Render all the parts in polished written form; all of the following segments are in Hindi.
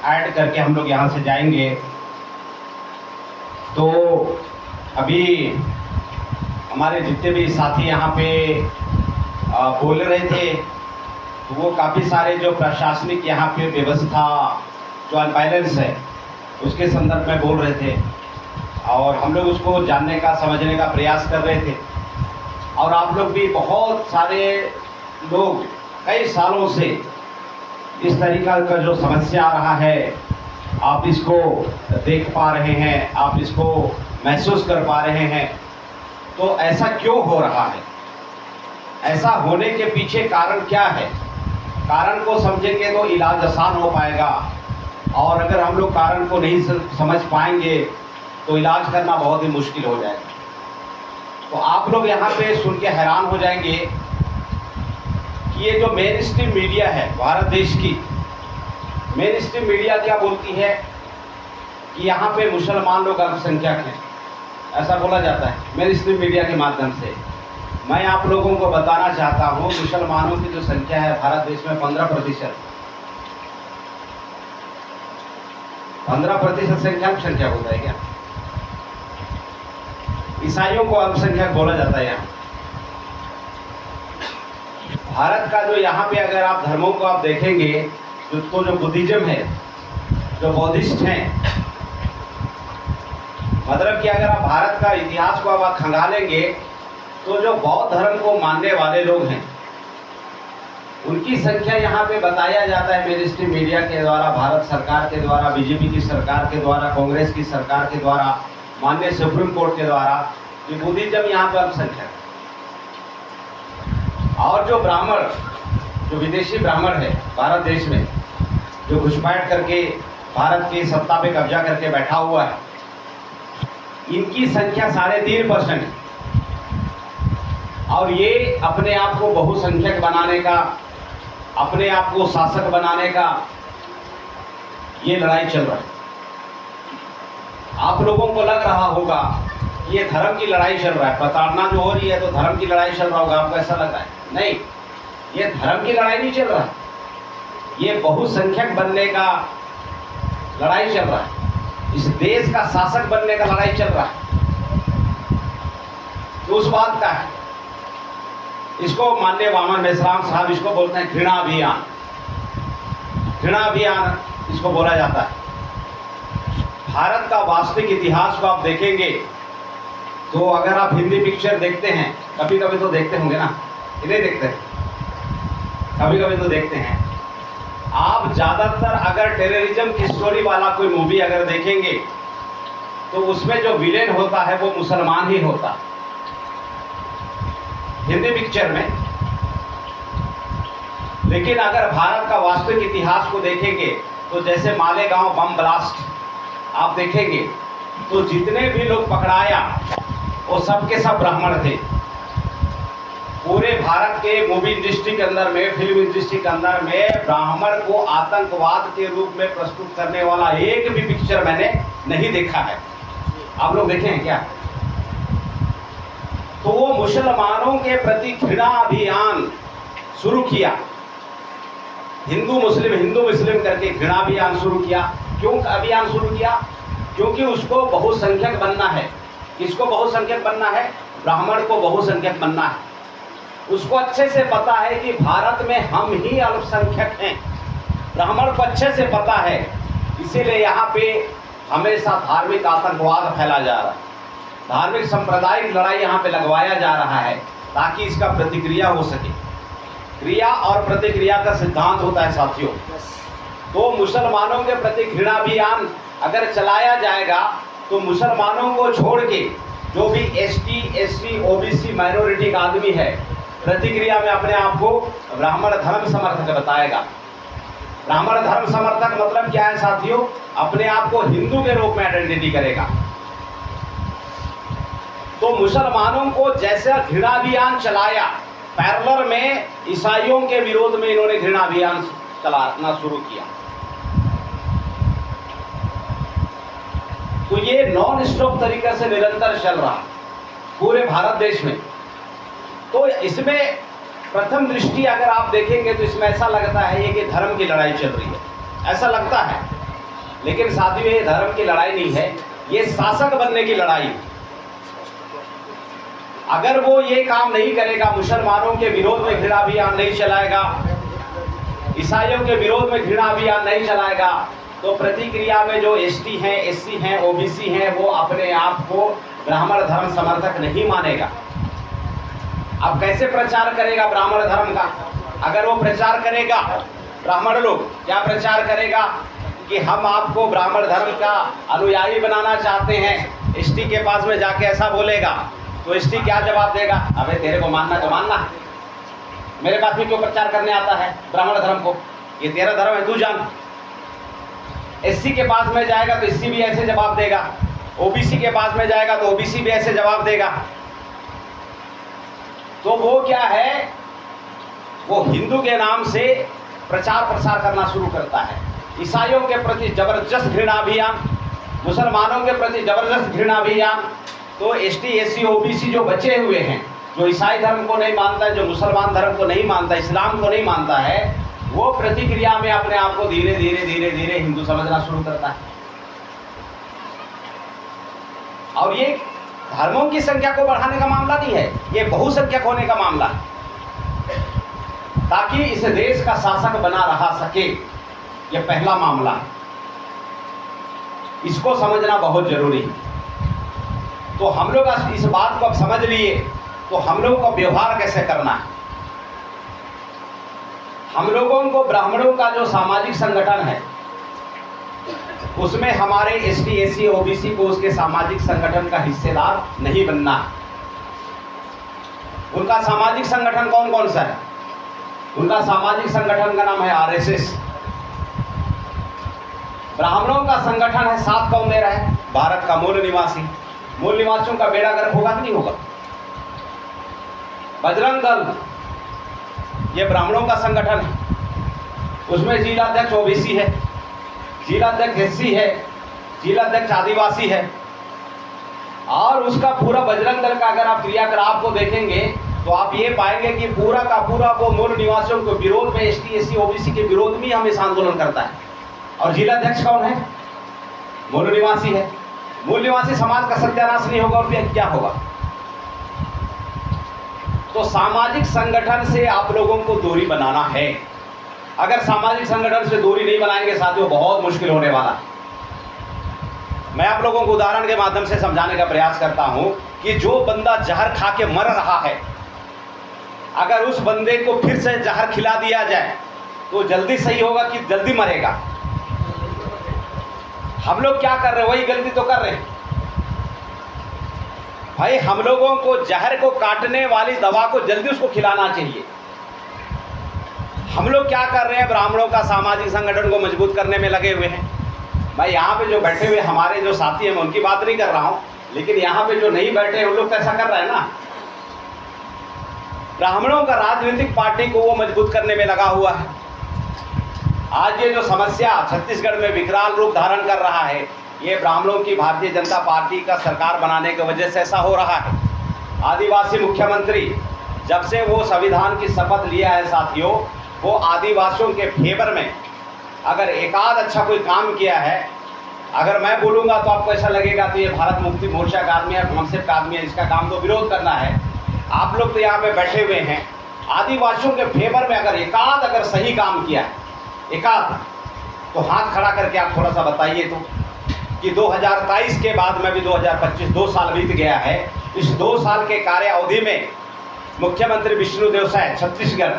ऐड करके हम लोग यहाँ से जाएंगे। तो अभी हमारे जितने भी साथी यहाँ पे बोल रहे थे, तो वो काफ़ी सारे जो प्रशासनिक यहाँ पे व्यवस्था जो अनबैलेंस है उसके संदर्भ में बोल रहे थे, और हम लोग उसको जानने का समझने का प्रयास कर रहे थे। और आप लोग भी बहुत सारे लोग कई सालों से इस तरीका का जो समस्या आ रहा है आप इसको देख पा रहे हैं, आप इसको महसूस कर पा रहे हैं। तो ऐसा क्यों हो रहा है, ऐसा होने के पीछे कारण क्या है? कारण को समझेंगे तो इलाज आसान हो पाएगा, और अगर हम लोग कारण को नहीं समझ पाएंगे तो इलाज करना बहुत ही मुश्किल हो जाएगा। तो आप लोग यहाँ पे सुन के हैरान हो जाएंगे कि ये जो मेन स्ट्रीम मीडिया है भारत देश की, मेन स्ट्रीम मीडिया क्या बोलती है कि यहाँ पे मुसलमान लोग अल्पसंख्यक हैं, ऐसा बोला जाता है मेन स्ट्रीम मीडिया के माध्यम से। मैं आप लोगों को बताना चाहता हूँ मुसलमानों की जो संख्या है भारत देश में 15%। 15% संख्या अल्पसंख्यक होता है क्या? ईसाइयों को अल्पसंख्यक बोला जाता है यहाँ। भारत का जो यहाँ पे अगर आप धर्मों को आप देखेंगे तो जो बुद्धिज्म है, जो बौद्धिस्ट हैं, मतलब कि अगर आप भारत का इतिहास को आप खंगालेंगे तो जो बौद्ध धर्म को मानने वाले लोग हैं उनकी संख्या यहाँ पे बताया जाता है मेन स्ट्रीम मीडिया के द्वारा, भारत सरकार के द्वारा, बीजेपी की सरकार के द्वारा, कांग्रेस की सरकार के द्वारा, माननीय सुप्रीम कोर्ट के द्वारा, कि बुद्धिज्म यहाँ पर अल्पसंख्यक। और जो ब्राह्मण, जो विदेशी ब्राह्मण है भारत देश में, जो घुसपैठ करके भारत की सत्ता पे कब्जा करके बैठा हुआ है, इनकी संख्या 3.5% है। और ये अपने आप को बहुसंख्यक बनाने का, अपने आप को शासक बनाने का ये लड़ाई चल रहा है। आप लोगों को लग रहा होगा ये धर्म की लड़ाई चल रहा है, प्रताड़ना जो हो रही है तो धर्म की लड़ाई चल रहा होगा, आपको ऐसा लग रहा है? नहीं, ये धर्म की लड़ाई नहीं चल रहा है, ये बहुसंख्यक बनने का लड़ाई चल रहा है, इस देश का शासक बनने का लड़ाई चल रहा है। तो उस बात का है, इसको माननीय वामन मेश्राम साहब इसको बोलते हैं घृणा अभियान। घृणा अभियान इसको बोला जाता है। भारत का वास्तविक इतिहास को आप देखेंगे तो अगर आप हिंदी पिक्चर देखते हैं, कभी कभी तो देखते होंगे ना, नहीं देखते? कभी कभी तो देखते हैं। आप ज़्यादातर अगर टेररिज्म की स्टोरी वाला कोई मूवी अगर देखेंगे तो उसमें जो विलेन होता है वो मुसलमान ही होता है हिंदी पिक्चर में। लेकिन अगर भारत का वास्तविक इतिहास को देखेंगे तो जैसे मालेगांव बम ब्लास्ट आप देखेंगे तो जितने भी लोग पकड़ाया वो सब के सब ब्राह्मण थे। पूरे भारत के मूवी इंडस्ट्री के अंदर में, फिल्म इंडस्ट्री के अंदर में ब्राह्मण को आतंकवाद के रूप में प्रस्तुत करने वाला एक भी पिक्चर मैंने नहीं देखा है। आप लोग देखे हैं क्या? तो वो मुसलमानों के प्रति घृणा अभियान शुरू किया, हिंदू मुस्लिम करके घृणा अभियान शुरू किया। क्यों अभियान शुरू किया? क्योंकि उसको बहुसंख्यक बनना है। किसको बहुसंख्यक बनना है? ब्राह्मण को बहुसंख्यक बनना है। उसको अच्छे से पता है कि भारत में हम ही अल्पसंख्यक हैं, ब्राह्मण को अच्छे से पता है। इसीलिए यहाँ पे हमेशा धार्मिक आतंकवाद फैला जा रहा है, धार्मिक सांप्रदायिक लड़ाई यहाँ पे लगवाया जा रहा है ताकि इसका प्रतिक्रिया हो सके। क्रिया और प्रतिक्रिया का सिद्धांत होता है साथियों। तो मुसलमानों के प्रति घृणा अभियान अगर चलाया जाएगा तो मुसलमानों को छोड़ के जो भी एसटी, एससी, ओबीसी माइनॉरिटी का आदमी है प्रतिक्रिया में अपने आप को ब्राह्मण धर्म समर्थक बताएगा। ब्राह्मण धर्म समर्थक मतलब क्या है साथियों? अपने आप को हिंदू के रूप में आइडेंटिटी करेगा। तो मुसलमानों को जैसा घृणा अभियान चलाया, पैरेलल में ईसाइयों के विरोध में इन्होंने घृणा अभियान चलाना शुरू किया। तो ये नॉन स्टॉप तरीके से निरंतर चल रहा पूरे भारत देश में। तो इसमें प्रथम दृष्टि अगर आप देखेंगे तो इसमें ऐसा लगता है कि धर्म की लड़ाई चल रही है, ऐसा लगता है। लेकिन साथियों ये धर्म की लड़ाई नहीं है, ये शासक बनने की लड़ाई। अगर वो ये काम नहीं करेगा, मुसलमानों के विरोध में घृणा अभियान नहीं चलाएगा, ईसाइयों के विरोध में घृणा अभियान नहीं चलाएगा, तो प्रतिक्रिया में जो एसटी हैं, एससी हैं, ओबीसी हैं, वो अपने आप को ब्राह्मण धर्म समर्थक नहीं मानेगा। अब कैसे प्रचार करेगा ब्राह्मण धर्म का? अगर वो प्रचार करेगा, ब्राह्मण लोग क्या प्रचार करेगा कि हम आपको ब्राह्मण धर्म का अनुयायी बनाना चाहते हैं, एसटी के पास में जाके ऐसा बोलेगा, तो एसटी क्या जवाब देगा? अबे तेरे को मानना तो मानना, मेरे पास में क्यों प्रचार करने आता है ब्राह्मण धर्म को? ये तेरा धर्म है, तू जान। एससी के पास में जाएगा तो एससी भी ऐसे जवाब देगा, ओबीसी के पास में जाएगा तो ओबीसी भी ऐसे जवाब देगा। तो वो क्या है, वो हिंदू के नाम से प्रचार प्रसार करना शुरू करता है। ईसाइयों के प्रति जबरदस्त घृणा अभियान, मुसलमानों के प्रति जबरदस्त घृणा अभियान। तो एसटी, एससी, ओबीसी जो बचे हुए हैं, जो ईसाई धर्म को नहीं मानता है, जो मुसलमान धर्म को नहीं मानता, इस्लाम को नहीं मानता है, वो प्रतिक्रिया में अपने आप को धीरे धीरे धीरे धीरे हिंदू समझना शुरू करता है। और ये धर्मों की संख्या को बढ़ाने का मामला नहीं है, ये बहुसंख्यक होने का मामला है, ताकि इस देश का शासक बना रह सके। ये पहला मामला है, इसको समझना बहुत जरूरी है। तो हम लोग इस बात को अब समझ लिए, तो हम लोगों को व्यवहार कैसे करना है? हम लोगों को ब्राह्मणों का जो सामाजिक संगठन है, उसमें हमारे एसटी, एससी, ओबीसी को उसके सामाजिक संगठन का हिस्सेदार नहीं बनना है। उनका सामाजिक संगठन कौन कौन सा है? उनका सामाजिक संगठन का नाम है आरएसएस। ब्राह्मणों का संगठन है, साथ कौन दे रहा है? भारत का मूल निवासी। मूल निवासियों का बेड़ा गर्क होगा कि नहीं होगा? बजरंग दल, ये ब्राह्मणों का संगठन है, उसमें जिलाध्यक्ष ओबीसी है, जिलाध्यक्ष एससी है, जिलाध्यक्ष आदिवासी है। और उसका पूरा बजरंग दल का अगर आप क्रियाकलाप को देखेंगे तो आप ये पाएंगे कि पूरा का पूरा वो मूल निवासियों के विरोध में, एसटी, एससी, ओबीसी के विरोध में हमेशा आंदोलन करता है। और जिलाध्यक्ष कौन है? मूल निवासी है। मूल निवासी समाज का सत्यानाश नहीं होगा और फिर क्या होगा? तो सामाजिक संगठन से आप लोगों को दूरी बनाना है। अगर सामाजिक संगठन से दूरी नहीं बनाएंगे साथियों, बहुत मुश्किल होने वाला है। मैं आप लोगों को उदाहरण के माध्यम से समझाने का प्रयास करता हूं कि जो बंदा जहर खा के मर रहा है, अगर उस बंदे को फिर से जहर खिला दिया जाए तो जल्दी सही होगा कि जल्दी मरेगा? हम लोग क्या कर रहे हैं? वही गलती तो कर रहे हैं भाई। हम लोगों को जहर को काटने वाली दवा को जल्दी उसको खिलाना चाहिए। हम लोग क्या कर रहे हैं? ब्राह्मणों का सामाजिक संगठन को मजबूत करने में लगे हुए हैं। मैं यहाँ पे जो बैठे हुए हमारे जो साथी हैं, मैं उनकी बात नहीं कर रहा हूँ, लेकिन यहाँ पे जो नहीं बैठे हैं उन लोग कैसा कर रहे हैं ना, ब्राह्मणों का राजनीतिक पार्टी को वो मजबूत करने में लगा हुआ है। आज ये जो समस्या छत्तीसगढ़ में विकराल रूप धारण कर रहा है, ये ब्राह्मणों की भारतीय जनता पार्टी का सरकार बनाने की वजह से ऐसा हो रहा है। आदिवासी मुख्यमंत्री जब से वो संविधान की शपथ लिया है साथियों, वो आदिवासियों के फेवर में अगर एकाध अच्छा कोई काम किया है, अगर मैं बोलूँगा तो आपको ऐसा लगेगा तो ये भारत मुक्ति मोर्चा का आदमी है, कॉन्सेप्ट का आदमी है, इसका काम तो विरोध करना है। आप लोग तो यहाँ पे बैठे हुए हैं, आदिवासियों के फेवर में अगर एकाध अगर सही काम किया है, एकाध, तो हाथ खड़ा करके आप थोड़ा सा बताइए तो कि 2023 के बाद में भी 2025 2 साल बीत गया है। इस 2 साल के कार्य अवधि में मुख्यमंत्री विष्णुदेव साय छत्तीसगढ़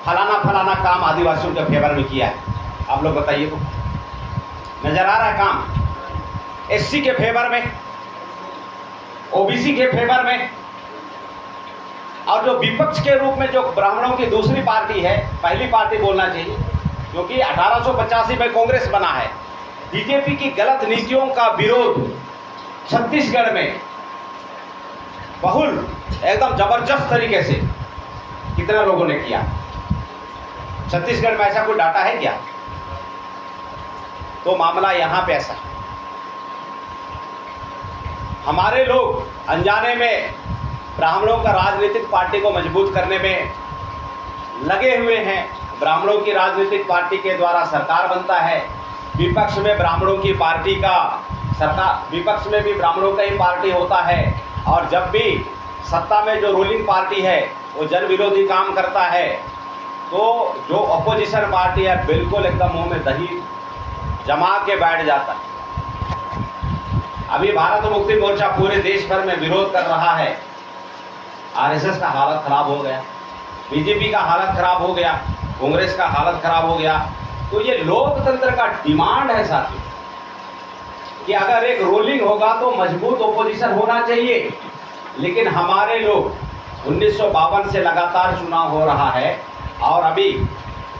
फलाना फलाना काम आदिवासियों के फेवर में किया है। आप लोग बताइए तो नजर आ रहा है काम? एससी के फेवर में, ओबीसी के फेवर में, और जो विपक्ष के रूप में जो ब्राह्मणों की दूसरी पार्टी है, पहली पार्टी बोलना चाहिए, क्योंकि 1885 में कांग्रेस बना है। बीजेपी की गलत नीतियों का विरोध छत्तीसगढ़ में बहुल एकदम जबरदस्त तरीके से कितने लोगों ने किया? छत्तीसगढ़ में ऐसा कोई डाटा है क्या? तो मामला यहाँ पे ऐसा, हमारे लोग अनजाने में ब्राह्मणों का राजनीतिक पार्टी को मजबूत करने में लगे हुए हैं। ब्राह्मणों की राजनीतिक पार्टी के द्वारा सरकार बनता है, विपक्ष में ब्राह्मणों की पार्टी का सरकार, विपक्ष में भी ब्राह्मणों का ही पार्टी होता है, और जब भी सत्ता में जो रूलिंग पार्टी है वो जन विरोधी काम करता है, तो जो अपोजिशन पार्टी है बिल्कुल एकदम मुंह में दही जमा के बैठ जाता है। अभी भारत मुक्ति मोर्चा पूरे देश भर में विरोध कर रहा है। आरएसएस का हालत खराब हो गया, बीजेपी का हालत खराब हो गया, कांग्रेस का हालत खराब हो गया। तो ये लोकतंत्र का डिमांड है साथियों कि अगर एक रोलिंग होगा तो मजबूत ओपोजिशन होना चाहिए। लेकिन हमारे लोग 1952 से लगातार चुनाव हो रहा है और अभी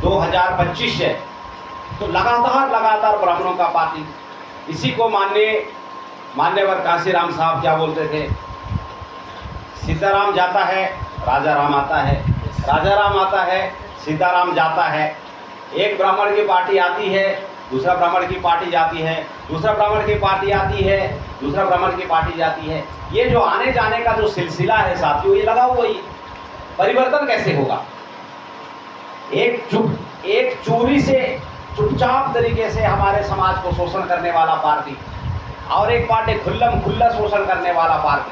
2025 है, तो लगातार ब्राह्मणों का पार्टी, इसी को मान्यवर कांशीराम साहब क्या बोलते थे, सीताराम जाता है राजा राम आता है, राजा राम आता है सीताराम जाता है। एक ब्राह्मण की पार्टी आती है, दूसरा ब्राह्मण की पार्टी जाती है, दूसरा ब्राह्मण की पार्टी आती है, दूसरा ब्राह्मण की पार्टी जाती है। ये जो आने जाने का जो सिलसिला है साथियों, ये लगा हुआ ही। परिवर्तन कैसे होगा? एक चोरी से चुपचाप तरीके से हमारे समाज को शोषण करने वाला पार्टी और एक पार्टी खुल्ला शोषण करने वाला पार्टी,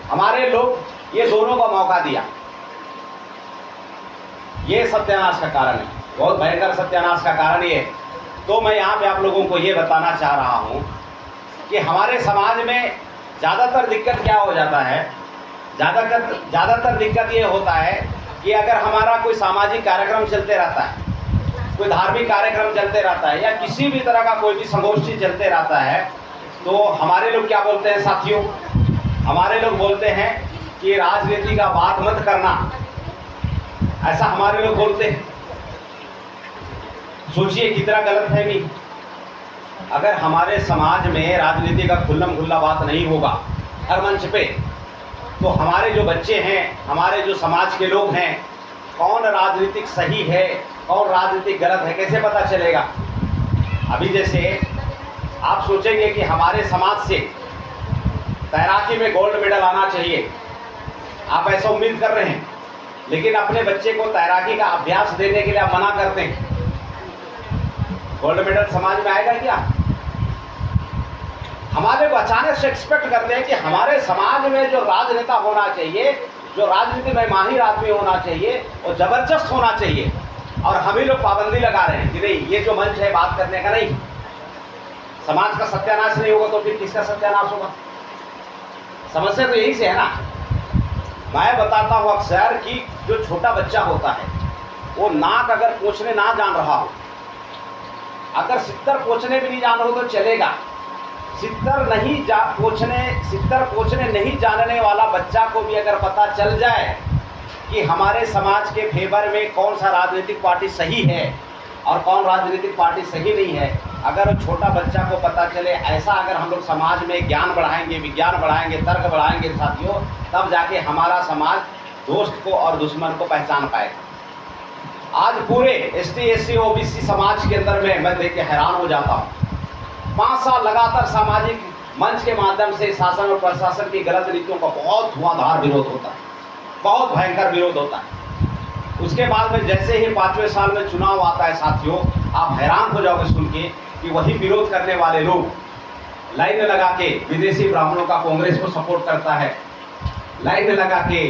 हमारे लोग ये दोनों का मौका दिया। ये सत्यानाश का कारण है, बहुत भयंकर सत्यानाश का कारण ये। तो मैं यहाँ पे आप लोगों को ये बताना चाह रहा हूँ कि हमारे समाज में ज़्यादातर दिक्कत क्या हो जाता है, ज़्यादातर दिक्कत ये होता है कि अगर हमारा कोई सामाजिक कार्यक्रम चलते रहता है, कोई धार्मिक कार्यक्रम चलते रहता है, या किसी भी तरह का कोई भी संगोष्ठी चलते रहता है, तो हमारे लोग क्या बोलते हैं साथियों, हमारे लोग बोलते हैं कि राजनीति का बात मत करना, ऐसा हमारे लोग बोलते हैं। सोचिए कितना गलत है भी। अगर हमारे समाज में राजनीति का खुल्ला बात नहीं होगा हर मंच पे, तो हमारे जो बच्चे हैं, हमारे जो समाज के लोग हैं, कौन राजनीतिक सही है, कौन राजनीतिक गलत है, कैसे पता चलेगा? अभी जैसे आप सोचेंगे कि हमारे समाज से तैराकी में गोल्ड मेडल आना चाहिए, आप ऐसा उम्मीद कर रहे हैं, लेकिन अपने बच्चे को तैराकी का अभ्यास देने के लिए आप मना करते हैं, गोल्ड मेडल समाज में आएगा क्या? हमारे को अचानक से एक्सपेक्ट करते हैं कि हमारे समाज में जो राजनेता होना चाहिए, जो राजनीति में माहिर आदमी होना चाहिए, वो जबरदस्त होना चाहिए, और हम ही लोग पाबंदी लगा रहे हैं कि नहीं, ये जो मंच है बात करने का नहीं। समाज का सत्यानाश नहीं होगा तो फिर किसका सत्यानाश होगा? समस्या तो यही से है ना। मैं बताता हूँ अक्सर कि जो छोटा बच्चा होता है, वो नाक अगर पोंछने ना जान रहा हो, अगर सित्तर पोंछने भी नहीं जान हो तो चलेगा, सित्तर पोंछने नहीं जानने वाला बच्चा को भी अगर पता चल जाए कि हमारे समाज के फेवर में कौन सा राजनीतिक पार्टी सही है और कौन राजनीतिक पार्टी सही नहीं है, अगर छोटा बच्चा को पता चले, ऐसा अगर हम लोग समाज में ज्ञान बढ़ाएंगे, विज्ञान बढ़ाएंगे, तर्क बढ़ाएंगे साथियों, तब जाके हमारा समाज दोस्त को और दुश्मन को पहचान पाएगा। आज पूरे ST SC OBC समाज के अंदर में मैं देख के हैरान हो जाता हूँ। 5 साल लगातार सामाजिक मंच के माध्यम से शासन और प्रशासन की गलत नीतियों का बहुत धुआंधार विरोध होता है, बहुत भयंकर विरोध होता है। उसके बाद में जैसे ही 5वें साल में चुनाव आता है साथियों, आप हैरान हो जाओगे सुन के कि वही विरोध करने वाले लोग लाइन लगा के विदेशी ब्राह्मणों का कांग्रेस को सपोर्ट करता है, लाइन लगा के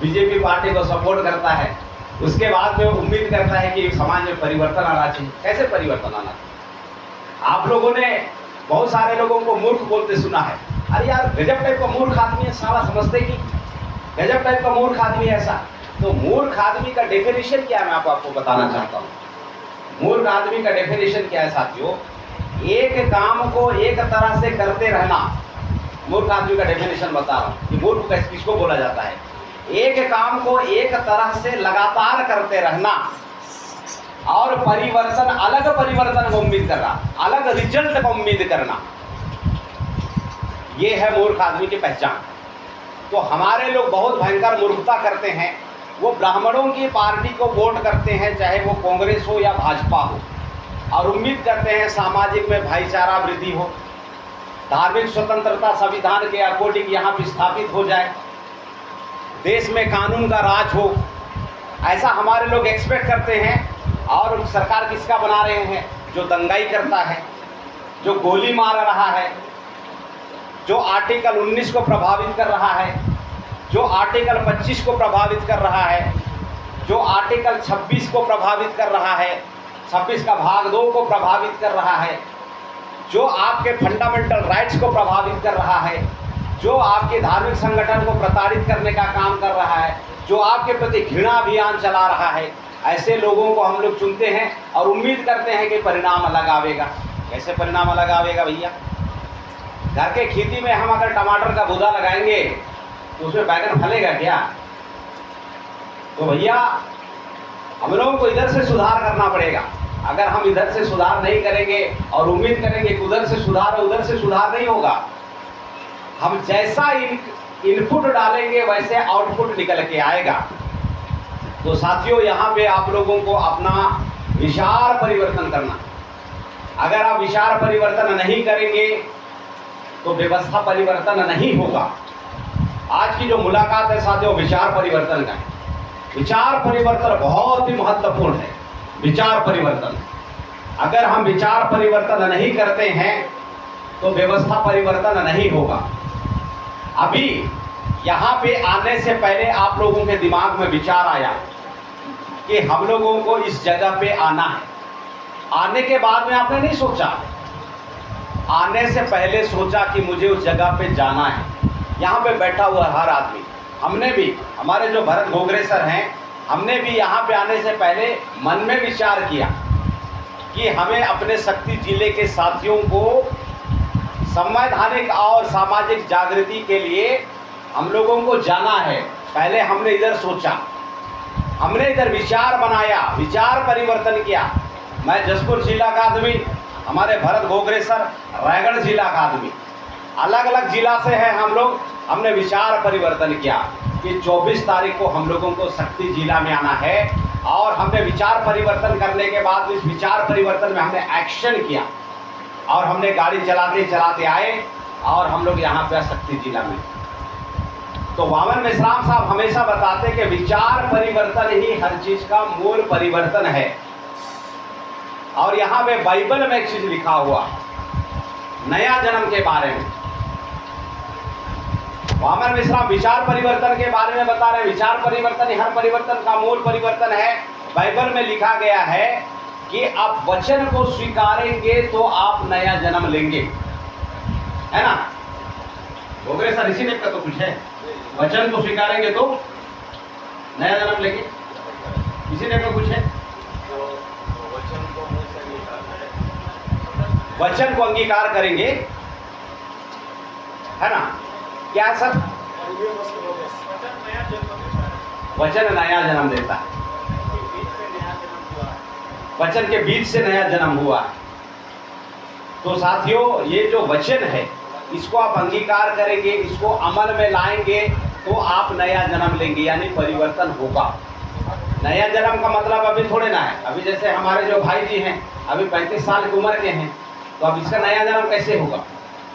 बीजेपी पार्टी को सपोर्ट करता है। उसके बाद में उम्मीद करता है कि समाज में परिवर्तन आना चाहिए। कैसे परिवर्तन आना चाहिए? आप लोगों ने बहुत सारे लोगों को मूर्ख बोलते सुना है। अरे यार, गजब टाइप का मूर्ख आदमी है साला, समझते कि गजब टाइप का मूर्ख आदमी है ऐसा। तो मूर्ख आदमी का डेफिनेशन क्या है, मैं आपको बताना चाहता हूँ। मूर्ख आदमी का डेफिनेशन क्या है साथियों? एक काम को एक तरह से करते रहना। मूर्ख आदमी का डेफिनेशन बता रहा हूँ कि मूर्ख किसको बोला जाता है। एक काम को एक तरह से लगातार करते रहना और परिवर्तन, अलग परिवर्तन को उम्मीद करना, अलग रिजल्ट को उम्मीद करना, ये है मूर्ख आदमी की पहचान। तो हमारे लोग बहुत भयंकर मूर्खता करते हैं। वो ब्राह्मणों की पार्टी को वोट करते हैं, चाहे वो कांग्रेस हो या भाजपा हो, और उम्मीद करते हैं सामाजिक में भाईचारा वृद्धि हो, धार्मिक स्वतंत्रता संविधान के अकॉर्डिंग यहाँ पर स्थापित हो जाए, देश में कानून का राज हो, ऐसा हमारे लोग एक्सपेक्ट करते हैं। और सरकार किसका बना रहे हैं? जो दंगाई करता है, जो गोली मार रहा है, जो आर्टिकल 19 को प्रभावित कर रहा है, जो आर्टिकल 25 को प्रभावित कर रहा है, जो आर्टिकल 26 को प्रभावित कर रहा है, 26 का भाग 2 को प्रभावित कर रहा है, जो आपके फंडामेंटल राइट्स को प्रभावित कर रहा है, जो आपके धार्मिक संगठन को प्रताड़ित करने का काम कर रहा है, जो आपके प्रति घृणा अभियान चला रहा है, ऐसे लोगों को हम लोग चुनते हैं और उम्मीद करते हैं कि परिणाम अलग आवेगा। कैसे परिणाम अलग आवेगा भैया? घर के खेती में हम अगर टमाटर का बूदा लगाएंगे तो उसमें बैगन फलेगा क्या? तो भैया हम लोगों को इधर से सुधार करना पड़ेगा। अगर हम इधर से सुधार नहीं करेंगे और उम्मीद करेंगे कि उधर से सुधार है, उधर से सुधार नहीं होगा। हम जैसा इनपुट डालेंगे वैसे आउटपुट निकल के आएगा। तो साथियों, यहाँ पे आप लोगों को अपना विचार परिवर्तन करना। अगर आप विचार परिवर्तन नहीं करेंगे तो व्यवस्था परिवर्तन नहीं होगा। आज की जो मुलाकात है साथियों, विचार परिवर्तन का है। विचार परिवर्तन बहुत ही महत्वपूर्ण है। विचार परिवर्तन, अगर हम विचार परिवर्तन नहीं करते हैं तो व्यवस्था परिवर्तन नहीं होगा। अभी यहाँ पे आने से पहले आप लोगों के दिमाग में विचार आया कि हम लोगों को इस जगह पे आना है। आने के बाद में आपने नहीं सोचा, आने से पहले सोचा कि मुझे उस जगह पे जाना है। यहाँ पे बैठा हुआ हर आदमी, हमने भी, हमारे जो भरत घोगरे सर हैं, हमने भी यहाँ पे आने से पहले मन में विचार किया कि हमें अपने शक्ति जिले के साथियों को संवैधानिक और सामाजिक जागृति के लिए हम लोगों को जाना है। पहले हमने इधर सोचा, हमने इधर विचार बनाया, विचार परिवर्तन किया। मैं जसपुर जिला का आदमी, हमारे भरत घोगरे सर रायगढ़ जिला का आदमी, अलग अलग जिला से हैं हम लोग। हमने विचार परिवर्तन किया कि 24 तारीख को हम लोगों को शक्ति जिला में आना है। और हमने विचार परिवर्तन करने के बाद इस विचार परिवर्तन में हमने एक्शन किया और हमने गाड़ी चलाते चलाते आए और हम लोग यहाँ पे शक्ति जिला में। तो वामन मेश्राम साहब हमेशा बताते कि विचार परिवर्तन ही हर चीज का मूल परिवर्तन है। और यहाँ पे बाइबल में एक चीज लिखा हुआ, नया जन्म के बारे में। वामन मेश्राम विचार परिवर्तन के बारे में बता रहे हैं। विचार परिवर्तन ही हर परिवर्तन का मूल परिवर्तन है। बाइबल में लिखा गया है कि आप वचन को स्वीकारेंगे तो आप नया जन्म लेंगे, है ना? घोगरे सर इसी टाइप का तो कुछ है, वचन को स्वीकारेंगे तो नया जन्म लेंगे, इसी टाइप का कुछ है। वचन को अंगीकार करेंगे, है ना? क्या सर? वचन नया जन्म देता है। वचन के बीच से नया जन्म हुआ है। तो साथियों, ये जो वचन है इसको आप अंगीकार करेंगे, इसको अमल में लाएंगे तो आप नया जन्म लेंगे, यानी परिवर्तन होगा। नया जन्म का मतलब अभी थोड़े ना है। अभी जैसे हमारे जो भाई जी हैं अभी 35 साल की उम्र के हैं, तो अब इसका नया जन्म कैसे होगा?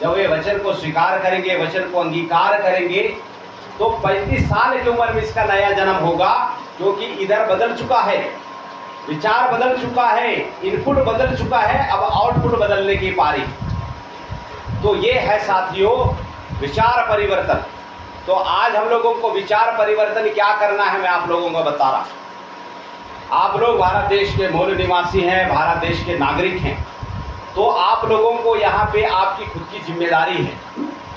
जब ये वचन को स्वीकार करेंगे, वचन को अंगीकार करेंगे तो 35 साल की उम्र में इसका नया जन्म होगा, क्योंकि इधर बदल चुका है, विचार बदल चुका है, इनपुट बदल चुका है, अब आउटपुट बदलने की पारी। तो ये है साथियों विचार परिवर्तन। तो आज हम लोगों को विचार परिवर्तन क्या करना है मैं आप लोगों को बता रहा। आप लोग भारत देश के मूल निवासी हैं, भारत देश के नागरिक हैं, तो आप लोगों को यहाँ पे आपकी खुद की जिम्मेदारी है।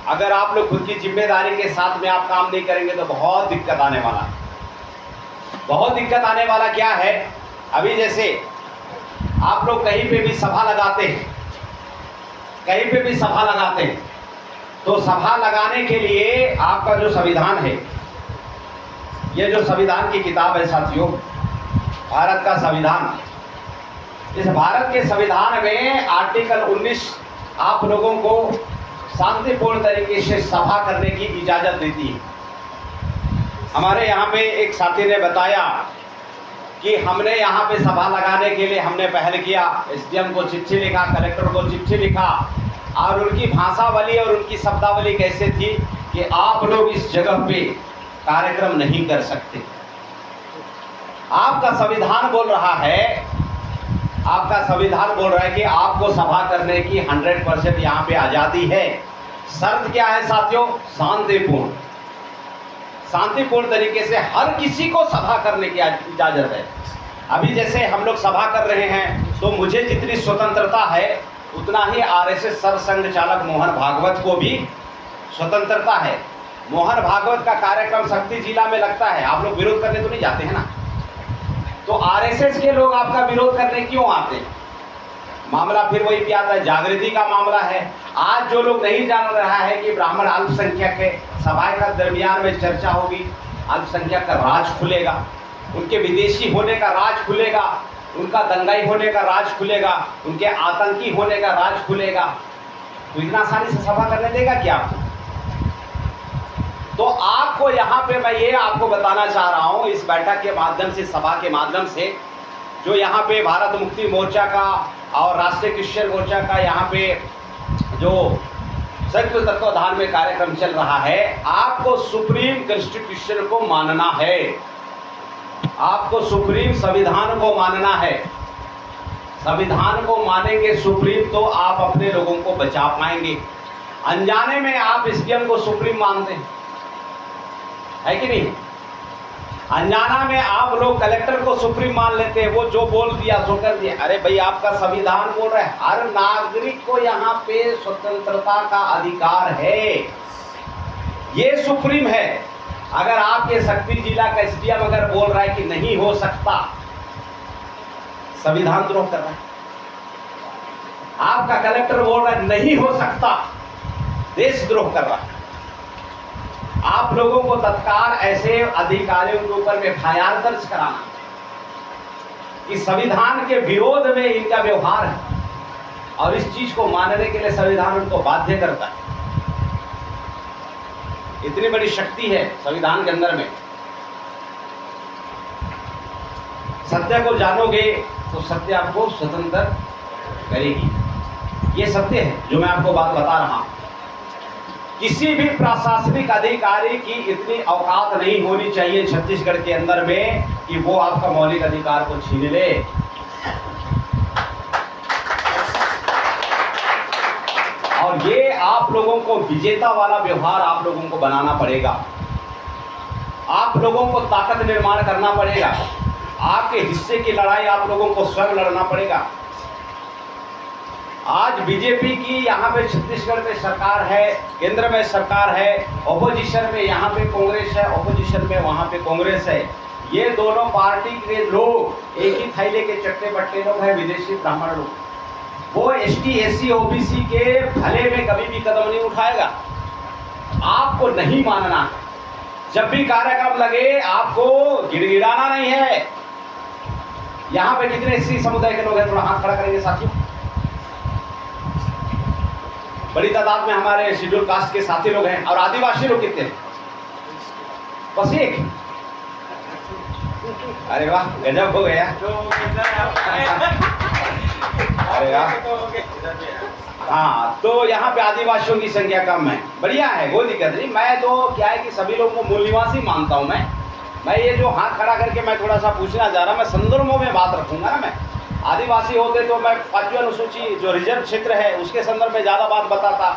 अगर आप लोग खुद की जिम्मेदारी के साथ में आप काम नहीं करेंगे तो बहुत दिक्कत आने वाला है। बहुत दिक्कत आने वाला क्या है? अभी जैसे आप लोग कहीं पे भी सभा लगाते हैं, कहीं पे भी सभा लगाते हैं, तो सभा लगाने के लिए आपका जो संविधान है, ये जो संविधान की किताब है साथियों, भारत का संविधान, इस भारत के संविधान में आर्टिकल 19 आप लोगों को शांतिपूर्ण तरीके से सभा करने की इजाज़त देती है। हमारे यहाँ पे एक साथी ने बताया कि हमने यहाँ पे सभा लगाने के लिए हमने पहल किया, एसडीएम को चिट्ठी लिखा, कलेक्टर को चिट्ठी लिखा, और उनकी भाषावली और उनकी शब्दावली कैसे थी कि आप लोग इस जगह पे कार्यक्रम नहीं कर सकते। आपका संविधान बोल रहा है आपका संविधान बोल रहा है कि आपको सभा करने की 100% यहाँ पे आज़ादी है। शर्त क्या है साथियों? शांतिपूर्ण, शांतिपूर्ण तरीके से हर किसी को सभा करने की इजाज़त है। अभी जैसे हम लोग सभा कर रहे हैं तो मुझे जितनी स्वतंत्रता है उतना ही आरएसएस सरसंघ चालक मोहन भागवत को भी स्वतंत्रता है। मोहन भागवत का कार्यक्रम शक्ति जिला में लगता है, आप लोग विरोध करने तो नहीं जाते हैं ना, तो आरएसएस के लोग आपका विरोध करने क्यों आते हैं? मामला फिर वही भी आता है, जागृति का मामला है। आज जो लोग नहीं जान रहा है कि ब्राह्मण अल्पसंख्यक के सभा का दरमियान में चर्चा होगी, अल्पसंख्यक का राज खुलेगा, उनके विदेशी होने का राज खुलेगा, उनका दंगाई होने का राज खुलेगा, उनके आतंकी होने का राज खुलेगा, तो इतना आसानी से सभा करने देगा क्या आपको? तो आपको यहाँ पे मैं ये आपको बताना चाह रहा हूँ इस बैठक के माध्यम से, सभा के माध्यम से, जो यहाँ पे भारत मुक्ति मोर्चा का और राष्ट्रीय क्रिश्चियन मोर्चा का यहाँ पे जो संयुक्त तत्वाधान में कार्यक्रम चल रहा है, आपको सुप्रीम कॉन्स्टिट्यूशन को मानना है, आपको सुप्रीम संविधान को मानना है। संविधान को मानेंगे सुप्रीम तो आप अपने लोगों को बचा पाएंगे। अनजाने में आप एसडीएम को सुप्रीम मानते हैं, है कि नहीं? अनजाना में आप लोग कलेक्टर को सुप्रीम मान लेते हैं, वो जो बोल दिया सो कर दिया। अरे भाई, आपका संविधान बोल रहा है हर नागरिक को यहाँ पे स्वतंत्रता का अधिकार है, ये सुप्रीम है। अगर आपके शक्ति जिला का एसडीएम अगर बोल रहा है कि नहीं हो सकता, संविधान द्रोह कर रहा है। आपका कलेक्टर बोल रहा है नहीं हो सकता, देशद्रोह कर रहा है। आप लोगों को तत्काल ऐसे अधिकारियों के ऊपर में एफआईआर दर्ज कराना कि संविधान के विरोध में इनका व्यवहार है, और इस चीज को मानने के लिए संविधान उनको बाध्य करता है। इतनी बड़ी शक्ति है संविधान के अंदर में। सत्य को जानोगे तो सत्य आपको स्वतंत्र करेगी, ये सत्य है जो मैं आपको बात बता रहा हूं। किसी भी प्रशासनिक अधिकारी की इतनी औकात नहीं होनी चाहिए छत्तीसगढ़ के अंदर में कि वो आपका मौलिक अधिकार को छीन ले। और ये आप लोगों को विजेता वाला व्यवहार आप लोगों को बनाना पड़ेगा, आप लोगों को ताकत निर्माण करना पड़ेगा, आपके हिस्से की लड़ाई आप लोगों को स्वयं लड़ना पड़ेगा। आज बीजेपी की यहाँ पे छत्तीसगढ़ में सरकार है, केंद्र में सरकार है, ऑपोजिशन में यहाँ पे कांग्रेस है, ऑपोजिशन में वहाँ पे कांग्रेस है। ये दोनों पार्टी के लोग एक ही थैले के चट्टे बट्टे लोग हैं, विदेशी ब्राह्मण लोग। वो एसटी एससी ओबीसी के भले में कभी भी कदम नहीं उठाएगा। आपको नहीं मानना है, जब भी कार्यक्रम लगे आपको गिड़गिड़ाना नहीं है। यहाँ पे कितने एससी समुदाय के लोग हैं, थोड़ा हाथ खड़ा करेंगे साथियों। बड़ी तादाद में हमारे शेड्यूल कास्ट के साथी लोग हैं, और आदिवासी लोग कितने हैं? बस एक। अरे वाह, गजब हो गया। अरे वाह, हाँ, तो यहाँ पे आदिवासियों की संख्या कम है, बढ़िया है, कोई दिक्कत नहीं। मैं तो क्या है कि सभी लोगों को मूल निवासी मानता हूँ। मैं ये जो हाथ खड़ा करके मैं थोड़ा सा पूछना चाह रहा, मैं संदर्भों में बात रखूंगा ना। मैं आदिवासी होते तो मैं 5वीं अनुसूची जो रिजर्व क्षेत्र है उसके संदर्भ में ज़्यादा बात बताता।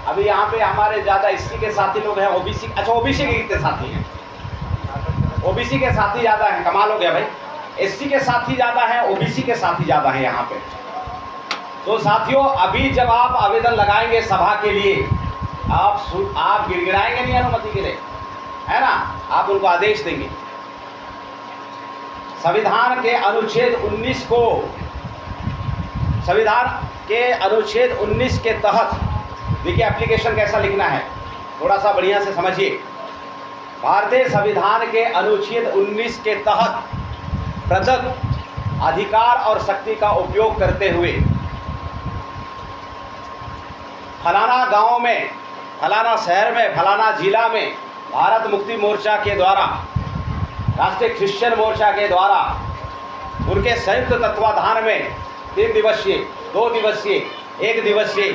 अभी यहाँ पे हमारे ज़्यादा एससी के साथी लोग हैं, ओबीसी। अच्छा, ओबीसी के कितने साथी हैं? ओबीसी के साथी ज़्यादा हैं, कमाल हो गया भाई। एससी के साथी ज़्यादा हैं, ओबीसी के साथी ज़्यादा हैं यहाँ पे। तो साथियों, अभी जब आप आवेदन लगाएंगे सभा के लिए, आप गिड़गिड़ाएंगे नहीं अनुमति के लिए, है ना? आप उनको आदेश देंगे। संविधान के अनुच्छेद 19 को, संविधान के अनुच्छेद 19 के तहत देखिए एप्लीकेशन कैसा लिखना है, थोड़ा सा बढ़िया से समझिए। भारतीय संविधान के अनुच्छेद 19 के तहत प्रदत्त अधिकार और शक्ति का उपयोग करते हुए फलाना गांव में, फलाना शहर में, फलाना जिला में भारत मुक्ति मोर्चा के द्वारा, राष्ट्रीय क्रिश्चियन मोर्चा के द्वारा उनके संयुक्त तत्वाधान में 3 दिवसीय, 2 दिवसीय, 1 दिवसीय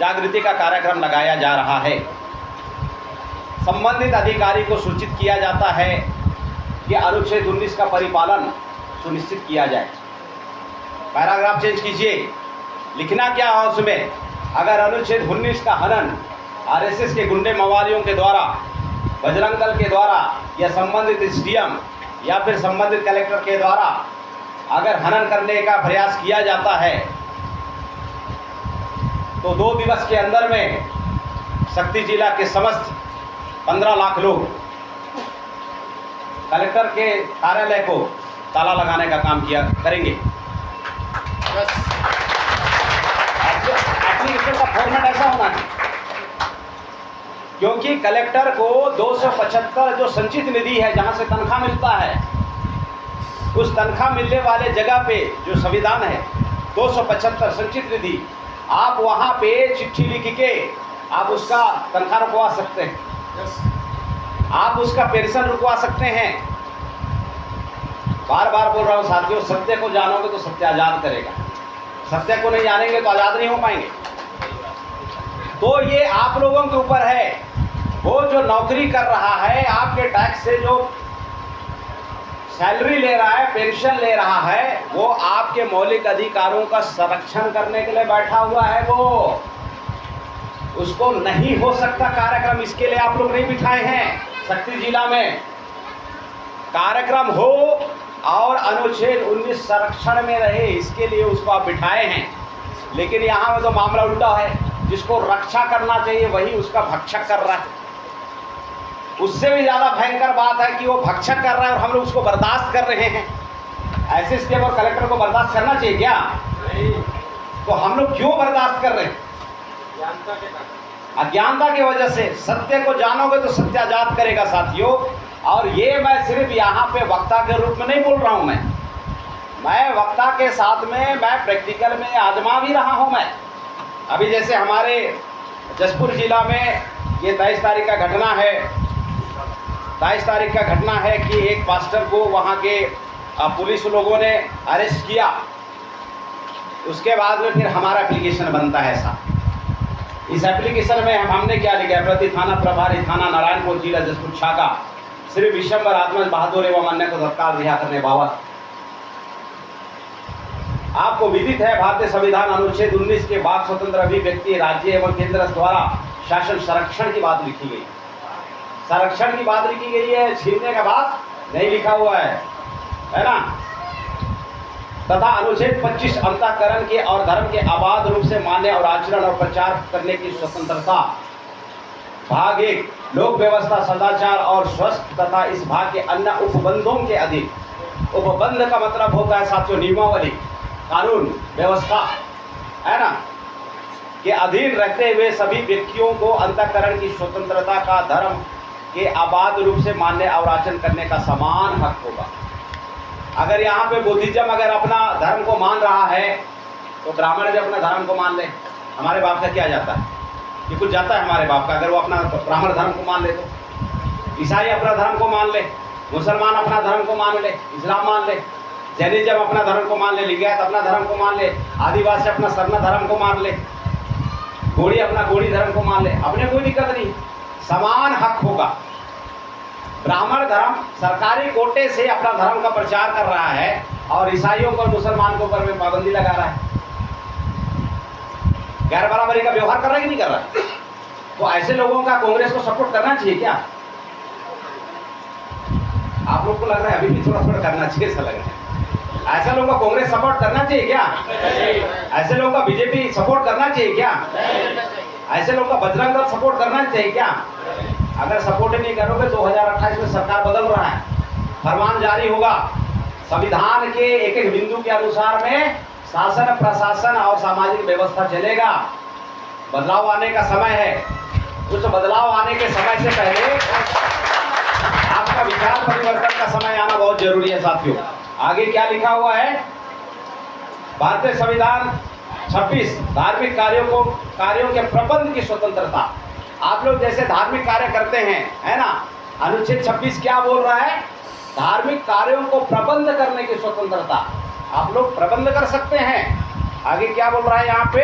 जागृति का कार्यक्रम लगाया जा रहा है। संबंधित अधिकारी को सूचित किया जाता है कि अनुच्छेद 19 का परिपालन सुनिश्चित किया जाए। पैराग्राफ चेंज कीजिए। लिखना क्या है उसमें, अगर अनुच्छेद 19 का हनन आरएसएस के गुंडे मवालियों के द्वारा, बजरंग दल के द्वारा या संबंधित एसडीएम या फिर संबंधित कलेक्टर के द्वारा अगर हनन करने का प्रयास किया जाता है तो 2 दिवस के अंदर में शक्ति जिला के समस्त 15 लाख लोग कलेक्टर के कार्यालय को ताला लगाने का काम किया करेंगे। एप्लीकेशन का फॉर्मेट ऐसा होना चाहिए, क्योंकि कलेक्टर को 275 जो संचित निधि है जहां से तनख्वाह मिलता है, उस तनख्वाह मिलने वाले जगह पे जो संविधान है 275 संचित निधि, आप वहां पे चिट्ठी लिख के आप उसका तनख्वाह रुकवा सकते हैं, आप उसका पेंशन रुकवा सकते हैं। बार बार बोल रहा हूँ साथियों, सत्य को जानोगे तो सत्य आज़ाद करेगा, सत्य को नहीं जानेंगे तो आज़ाद नहीं हो पाएंगे। तो ये आप लोगों के ऊपर है, वो जो नौकरी कर रहा है आपके टैक्स से, जो सैलरी ले रहा है, पेंशन ले रहा है, वो आपके मौलिक अधिकारों का संरक्षण करने के लिए बैठा हुआ है। वो उसको नहीं हो सकता कार्यक्रम, इसके लिए आप लोग नहीं बिठाए हैं। शक्ति जिला में कार्यक्रम हो और अनुच्छेद 19 संरक्षण में रहे, इसके लिए उसको आप बिठाए हैं। लेकिन यहाँ में तो मामला उल्टा है, जिसको रक्षा करना चाहिए वही उसका भक्षक कर रहा है। उससे भी ज़्यादा भयंकर बात है कि वो भक्षक कर रहा है और हम लोग उसको बर्दाश्त कर रहे हैं। ऐसे स्टेप और कलेक्टर को बर्दाश्त करना चाहिए क्या? तो हम लोग क्यों बर्दाश्त कर रहे हैं? अज्ञानता की वजह से। सत्य को जानोगे तो सत्य आजाद करेगा साथियों। और ये मैं सिर्फ यहाँ पे वक्ता के रूप में नहीं बोल रहा हूँ, मैं वक्ता के साथ में मैं प्रैक्टिकल में आजमा भी रहा हूँ। मैं अभी जैसे हमारे जसपुर जिला में ये 23 तारीख का घटना है, 23 तारीख का घटना है कि एक पास्टर को वहाँ के पुलिस लोगों ने अरेस्ट किया। उसके बाद में फिर हमारा एप्लीकेशन बनता है साहब। इस एप्लीकेशन में हमने क्या लिखा है? प्रति थाना प्रभारी थाना नारायणपुर जिला जसपुर शाखा श्री विशंबर आत्मज बहादुर एवं अन्य को तत्काल रिहा करने बाबत। आपको विदित है भारतीय संविधान अनुच्छेद 19 के बाद स्वतंत्र अभिव्यक्ति राज्य एवं केंद्र द्वारा शासन संरक्षण की बात लिखी गई, संरक्षण की बात लिखी गई है, छीनने का बात नहीं लिखा हुआ है ना। तथा अनुच्छेद 25 अंतःकरण के और धर्म के आबाद रूप से मान्य और आचरण और प्रचार करने की स्वतंत्रता। भाग 1 लोक व्यवस्था सदाचार और स्वस्थ तथा इस भाग के अन्य उपबंधों के अधीन। उपबंध का मतलब होता है साथियों नियमावली, कानून व्यवस्था, है ना, के अधीन रहते हुए सभी व्यक्तियों को अंतःकरण की स्वतंत्रता का धर्म के आबाद रूप से मान्य और आचरण करने का समान हक होगा। अगर यहाँ पे बुद्धिज्म अगर अपना धर्म को मान रहा है तो ब्राह्मण भी अपना धर्म को मान ले। हमारे बाप का क्या जाता है? ये कुछ जाता है हमारे बाप का अगर वो अपना ब्राह्मण धर्म को मान ले तो। ईसाई अपना धर्म को मान ले, मुसलमान अपना धर्म को मान ले, इस्लाम मान ले, जैनिज्म अपना धर्म को मान ले, लिंगायत अपना धर्म को मान ले, आदिवासी अपना सरना धर्म को मान ले, गोड़ी अपना गोड़ी धर्म को मान ले, अपने कोई दिक्कत नहीं, समान हक होगा। ब्राह्मण धर्म सरकारी कोटे से अपना धर्म का प्रचार कर रहा है और ईसाइयों को और मुसलमान के ऊपर में पाबंदी लगा रहा है, गैर बराबरी का व्यवहार कर रहा है कि नहीं कर रहा है? तो ऐसे लोगों का कांग्रेस को सपोर्ट करना चाहिए क्या? आप लोग को लग रहा है अभी भी थोड़ा थोड़ा करना चाहिए, ऐसा लग रहा है। ऐसे लोगों का कांग्रेस सपोर्ट करना चाहिए क्या? ऐसे लोगों का बीजेपी सपोर्ट करना चाहिए क्या? ऐसे लोगों का बजरंग दल सपोर्ट करना चाहिए क्या? अगर सपोर्ट नहीं करोगे 2028 में सरकार बदल रहा है, फरमान जारी होगा, संविधान के एक एक बिंदु के अनुसार में शासन प्रशासन और सामाजिक व्यवस्था चलेगा। बदलाव आने का समय है। कुछ बदलाव आने के समय से पहले आपका विचार परिवर्तन का समय आना बहुत जरूरी है साथियों। आगे क्या लिखा हुआ है? भारतीय संविधान 26 धार्मिक कार्यों के प्रबंध की स्वतंत्रता। आप लोग जैसे धार्मिक कार्य करते हैं, है ना, अनुच्छेद 26 क्या बोल रहा है? धार्मिक कार्यों को प्रबंध करने की स्वतंत्रता। आप लोग प्रबंध कर सकते हैं। आगे क्या बोल रहा है यहाँ पे?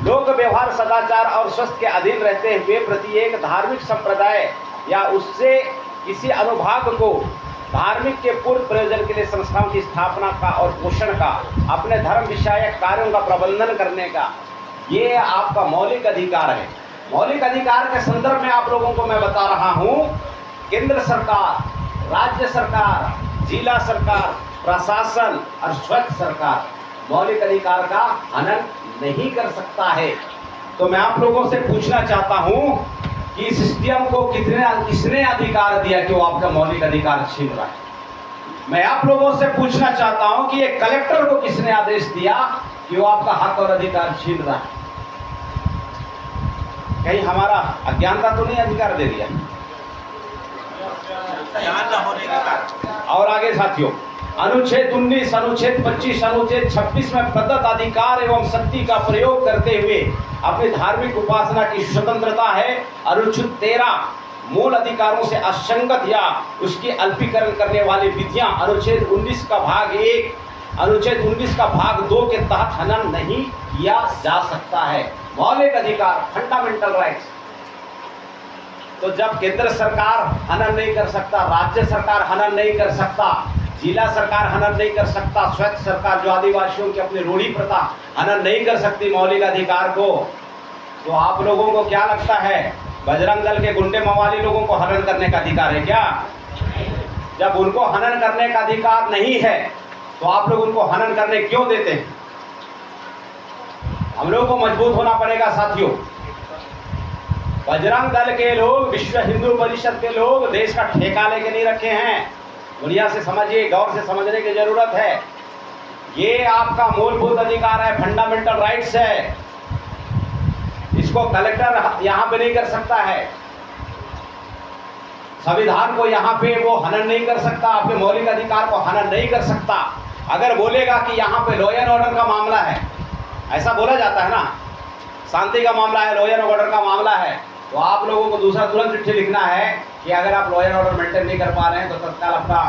लोक व्यवहार सदाचार और स्वस्थ के अधीन रहते हुए प्रत्येक धार्मिक संप्रदाय या उससे किसी अनुभाग को धार्मिक के पूर्ण प्रयोजन के लिए संस्थाओं की स्थापना का और पोषण का, अपने धर्म विषयक कार्यों का प्रबंधन करने का, ये आपका मौलिक अधिकार है। मौलिक अधिकार के संदर्भ में आप लोगों को मैं बता रहा हूँ, केंद्र सरकार, राज्य सरकार, जिला सरकार, प्रशासन और स्वच्छ सरकार मौलिक अधिकार का हनन नहीं कर सकता है। तो मैं आप लोगों से पूछना चाहता हूँ कि इस सिस्टम को किसने अधिकार दिया कि वो आपका मौलिक अधिकार छीन रहा है? मैं आप लोगों से पूछना चाहता हूं कि ये कलेक्टर को किसने आदेश दिया कि वो आपका हक और अधिकार छीन रहा है? कहीं हमारा अज्ञानता तो नहीं अधिकार दे दिया? और आगे साथियों, अनुच्छेद 19, अनुच्छेद 25, अनुच्छेद 26 में प्रदत्त अधिकार एवं शक्ति का प्रयोग करते हुए अपनी धार्मिक उपासना की स्वतंत्रता है। अनुच्छेद 13 मूल अधिकारों से असंगत या उसकी अल्पीकरण करने वाली विधियां अनुच्छेद 19 का भाग 1, अनुच्छेद 19 का भाग 2 के तहत हनन नहीं किया जा सकता है। मौलिक अधिकार, फंडामेंटल राइट्स। तो जब केंद्र सरकार हनन नहीं कर सकता, राज्य सरकार हनन नहीं कर सकता, जिला सरकार हनन नहीं कर सकता, स्वच्छ सरकार जो आदिवासियों की अपनी रूढ़ी प्रथा हनन नहीं कर सकती मौलिक अधिकार को, तो आप लोगों को क्या लगता है बजरंग दल के गुंडे मवाली लोगों को हनन करने का अधिकार है क्या? जब उनको हनन करने का अधिकार नहीं है तो आप लोग उनको हनन करने क्यों देते हैं? हम लोगों को मजबूत होना पड़ेगा साथियों। बजरंग दल के लोग, विश्व हिंदू परिषद के लोग देश का ठेका लेके नहीं रखे हैं। दुनिया से समझिए, गौर से समझने की जरूरत है। ये आपका मूलभूत अधिकार है, फंडामेंटल राइट्स है। इसको कलेक्टर यहाँ पे नहीं कर सकता है, संविधान को यहाँ पे वो हनन नहीं कर सकता, आपके मौलिक अधिकार को हनन नहीं कर सकता। अगर बोलेगा कि यहाँ पे लॉ एंड ऑर्डर का मामला है, ऐसा बोला जाता है ना, शांति का मामला है, लॉ एंड ऑर्डर का मामला है, तो आप लोगों को दूसरा तुरंत चिट्ठी लिखना है कि अगर आप लॉ एंड ऑर्डर मेंटेन नहीं कर पा रहे हैं तो तत्काल अपना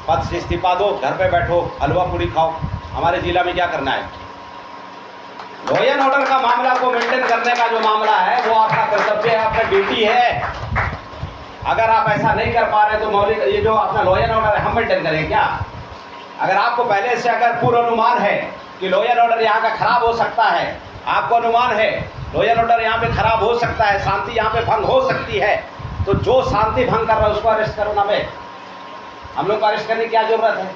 पद से इस्तीफा दो, घर पे बैठो, हलवा पूरी खाओ। हमारे जिला में क्या करना है? लॉ एंड ऑर्डर का मामला को मेंटेन करने का जो मामला है वो आपका कर्तव्य है, आपका ड्यूटी है। अगर आप ऐसा नहीं कर पा रहे तो मौलिक ये जो अपना लॉ एंड ऑर्डर है हम मेंटेन करें क्या? अगर आपको पहले से अगर पूर्व अनुमान है कि लॉ एंड ऑर्डर यहाँ का खराब हो सकता है, आपको अनुमान है लॉ एंड ऑर्डर यहाँ पे खराब हो सकता है, शांति यहाँ पे भंग हो सकती है, तो जो शांति भंग कर रहा है उसको अरेस्ट करो ना। भाई हम लोग को अरेस्ट करने की क्या जरूरत है?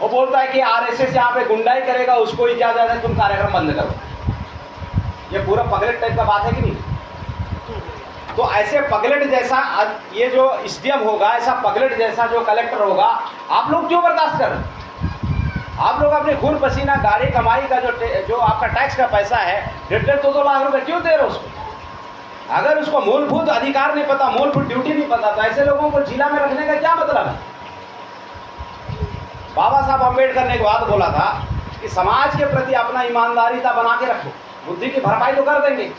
वो बोलता है कि आरएसएस यहाँ पे गुंडाई करेगा, उसको इजाजत है, तुम कार्यक्रम बंद करो। ये पूरा पगलेट टाइप का बात है कि नहीं? तो ऐसे पगलेट जैसा ये जो एसडीएम होगा, ऐसा पगलेट जैसा जो कलेक्टर होगा, आप लोग क्यों बर्दाश्त कर? आप लोग अपने खून पसीना गाड़ी कमाई का जो आपका टैक्स का पैसा है, 1.5-2 लाख रुपए क्यों दे रहे हो उसको? अगर उसको मूलभूत अधिकार नहीं पता, मूलभूत ड्यूटी नहीं पता, तो ऐसे लोगों को जिला में रखने का क्या मतलब है? बाबा साहब अम्बेडकर ने एक बात बोला था कि समाज के प्रति अपना ईमानदारीता बना के रखो, बुद्धि की भरपाई तो कर देंगे।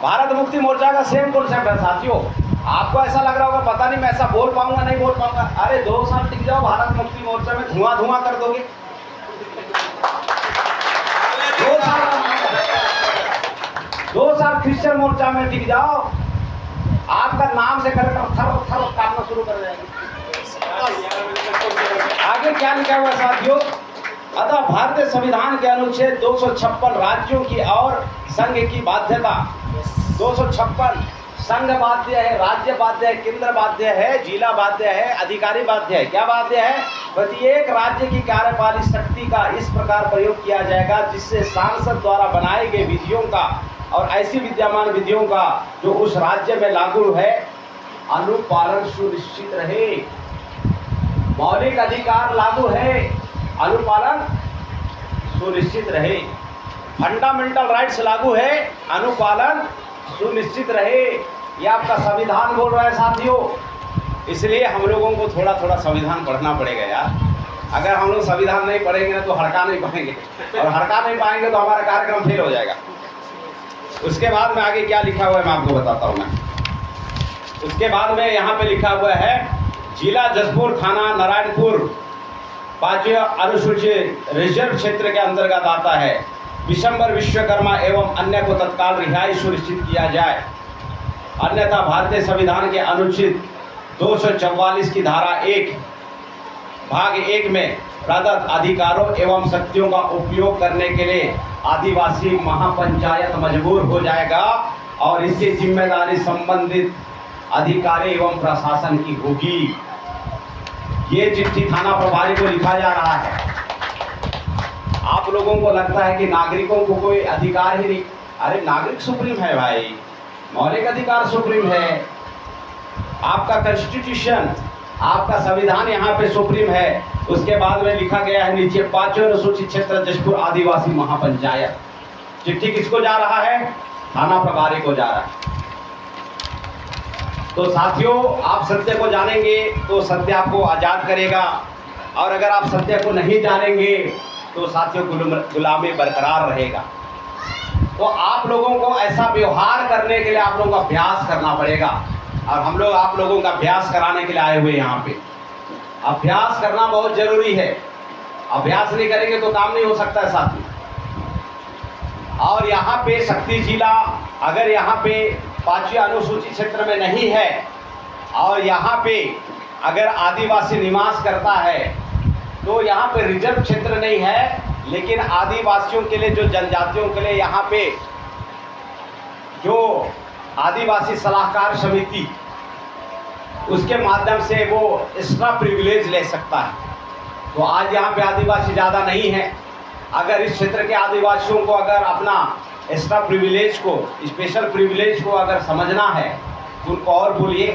भारत मुक्ति मोर्चा का सेम कॉन्सेप्ट है साथियों। आपको ऐसा लग रहा होगा पता नहीं मैं ऐसा बोल पाऊंगा नहीं बोल पाऊंगा, अरे 2 साल टिक जाओ, भारत मुक्ति मोर्चा में धुआं कर दोगे। 2 साल क्रिश्चियन मोर्चा में टिक जाओ, आपका नाम से कलेक्टर थर काटना शुरू कर जाएंगे। आगे क्या लिखा हुआ साथियों? अतः भारतीय संविधान के अनुच्छेद 256 राज्यों की और संघ की बाध्यता, 256 संघ बाध्य है, राज्य बाध्य है, केंद्र बाध्य है, जिला बाध्य है, अधिकारी बाध्य है। क्या बाध्य है? प्रत्येक राज्य की कार्यपालिक शक्ति का इस प्रकार प्रयोग किया जाएगा जिससे सांसद द्वारा बनाए गए विधियों का और ऐसी विद्यमान विधियों का जो उस राज्य में लागू है अनुपालन सुनिश्चित रहे। मौलिक अधिकार लागू है, अनुपालन सुनिश्चित रहे। फंडामेंटल राइट्स लागू है, अनुपालन सुनिश्चित रहे। ये आपका संविधान बोल रहा है साथियों। इसलिए हम लोगों को थोड़ा थोड़ा संविधान पढ़ना पड़ेगा यार। अगर हम लोग संविधान नहीं पढ़ेंगे ना तो हड़का नहीं पाएंगे, और हड़का नहीं पाएंगे तो हमारा कार्यक्रम फेल हो जाएगा। उसके बाद में आगे क्या लिखा हुआ है मैं आपको बताता हूँ। मैं उसके बाद में यहाँ पे लिखा हुआ है जिला जसपुर थाना नारायणपुर 5 अनुसूचित रिजर्व क्षेत्र के अंतर्गत आता है। विशंबर विश्वकर्मा एवं अन्य को तत्काल रिहाई सुनिश्चित किया जाए, अन्यथा भारतीय संविधान के अनुच्छेद 244 की धारा 1 भाग 1 में प्रदत्त अधिकारों एवं शक्तियों का उपयोग करने के लिए आदिवासी महापंचायत मजबूर हो जाएगा और इसकी जिम्मेदारी संबंधित अधिकारी एवं प्रशासन की होगी। ये चिट्ठी थाना प्रभारी को लिखा जा रहा है। आप लोगों को लगता है कि नागरिकों को कोई अधिकार ही नहीं। अरे नागरिक सुप्रीम है भाई, मौलिक अधिकार सुप्रीम है। आपका कॉन्स्टिट्यूशन, आपका संविधान यहाँ पे सुप्रीम है। उसके बाद में लिखा गया है नीचे 5वें अनुसूचित क्षेत्र जशपुर आदिवासी महापंचायत। चिट्ठी किसको जा रहा है? थाना प्रभारी को जा रहा है। तो साथियों, आप सत्य को जानेंगे तो सत्य आपको आज़ाद करेगा, और अगर आप सत्य को नहीं जानेंगे तो साथियों गुलामी बरकरार रहेगा। तो आप लोगों को ऐसा व्यवहार करने के लिए आप लोगों का अभ्यास करना पड़ेगा, और हम लोग आप लोगों का अभ्यास कराने के लिए आए हुए यहाँ पे। अभ्यास करना बहुत जरूरी है। अभ्यास नहीं करेंगे तो काम नहीं हो सकता है साथियों। और यहाँ पे शक्ति जिला अगर यहाँ पे 5वें अनुसूचित क्षेत्र में नहीं है, और यहाँ पे अगर आदिवासी निवास करता है, तो यहाँ पे रिजर्व क्षेत्र नहीं है, लेकिन आदिवासियों के लिए, जो जनजातियों के लिए यहाँ पे जो आदिवासी सलाहकार समिति, उसके माध्यम से वो एक्स्ट्रा प्रिविलेज ले सकता है। तो आज यहाँ पे आदिवासी ज़्यादा नहीं है। अगर इस क्षेत्र के आदिवासियों को अगर अपना एक्स्ट्रा प्रिविलेज को, स्पेशल प्रिविलेज को अगर समझना है, तो उनको और बोलिए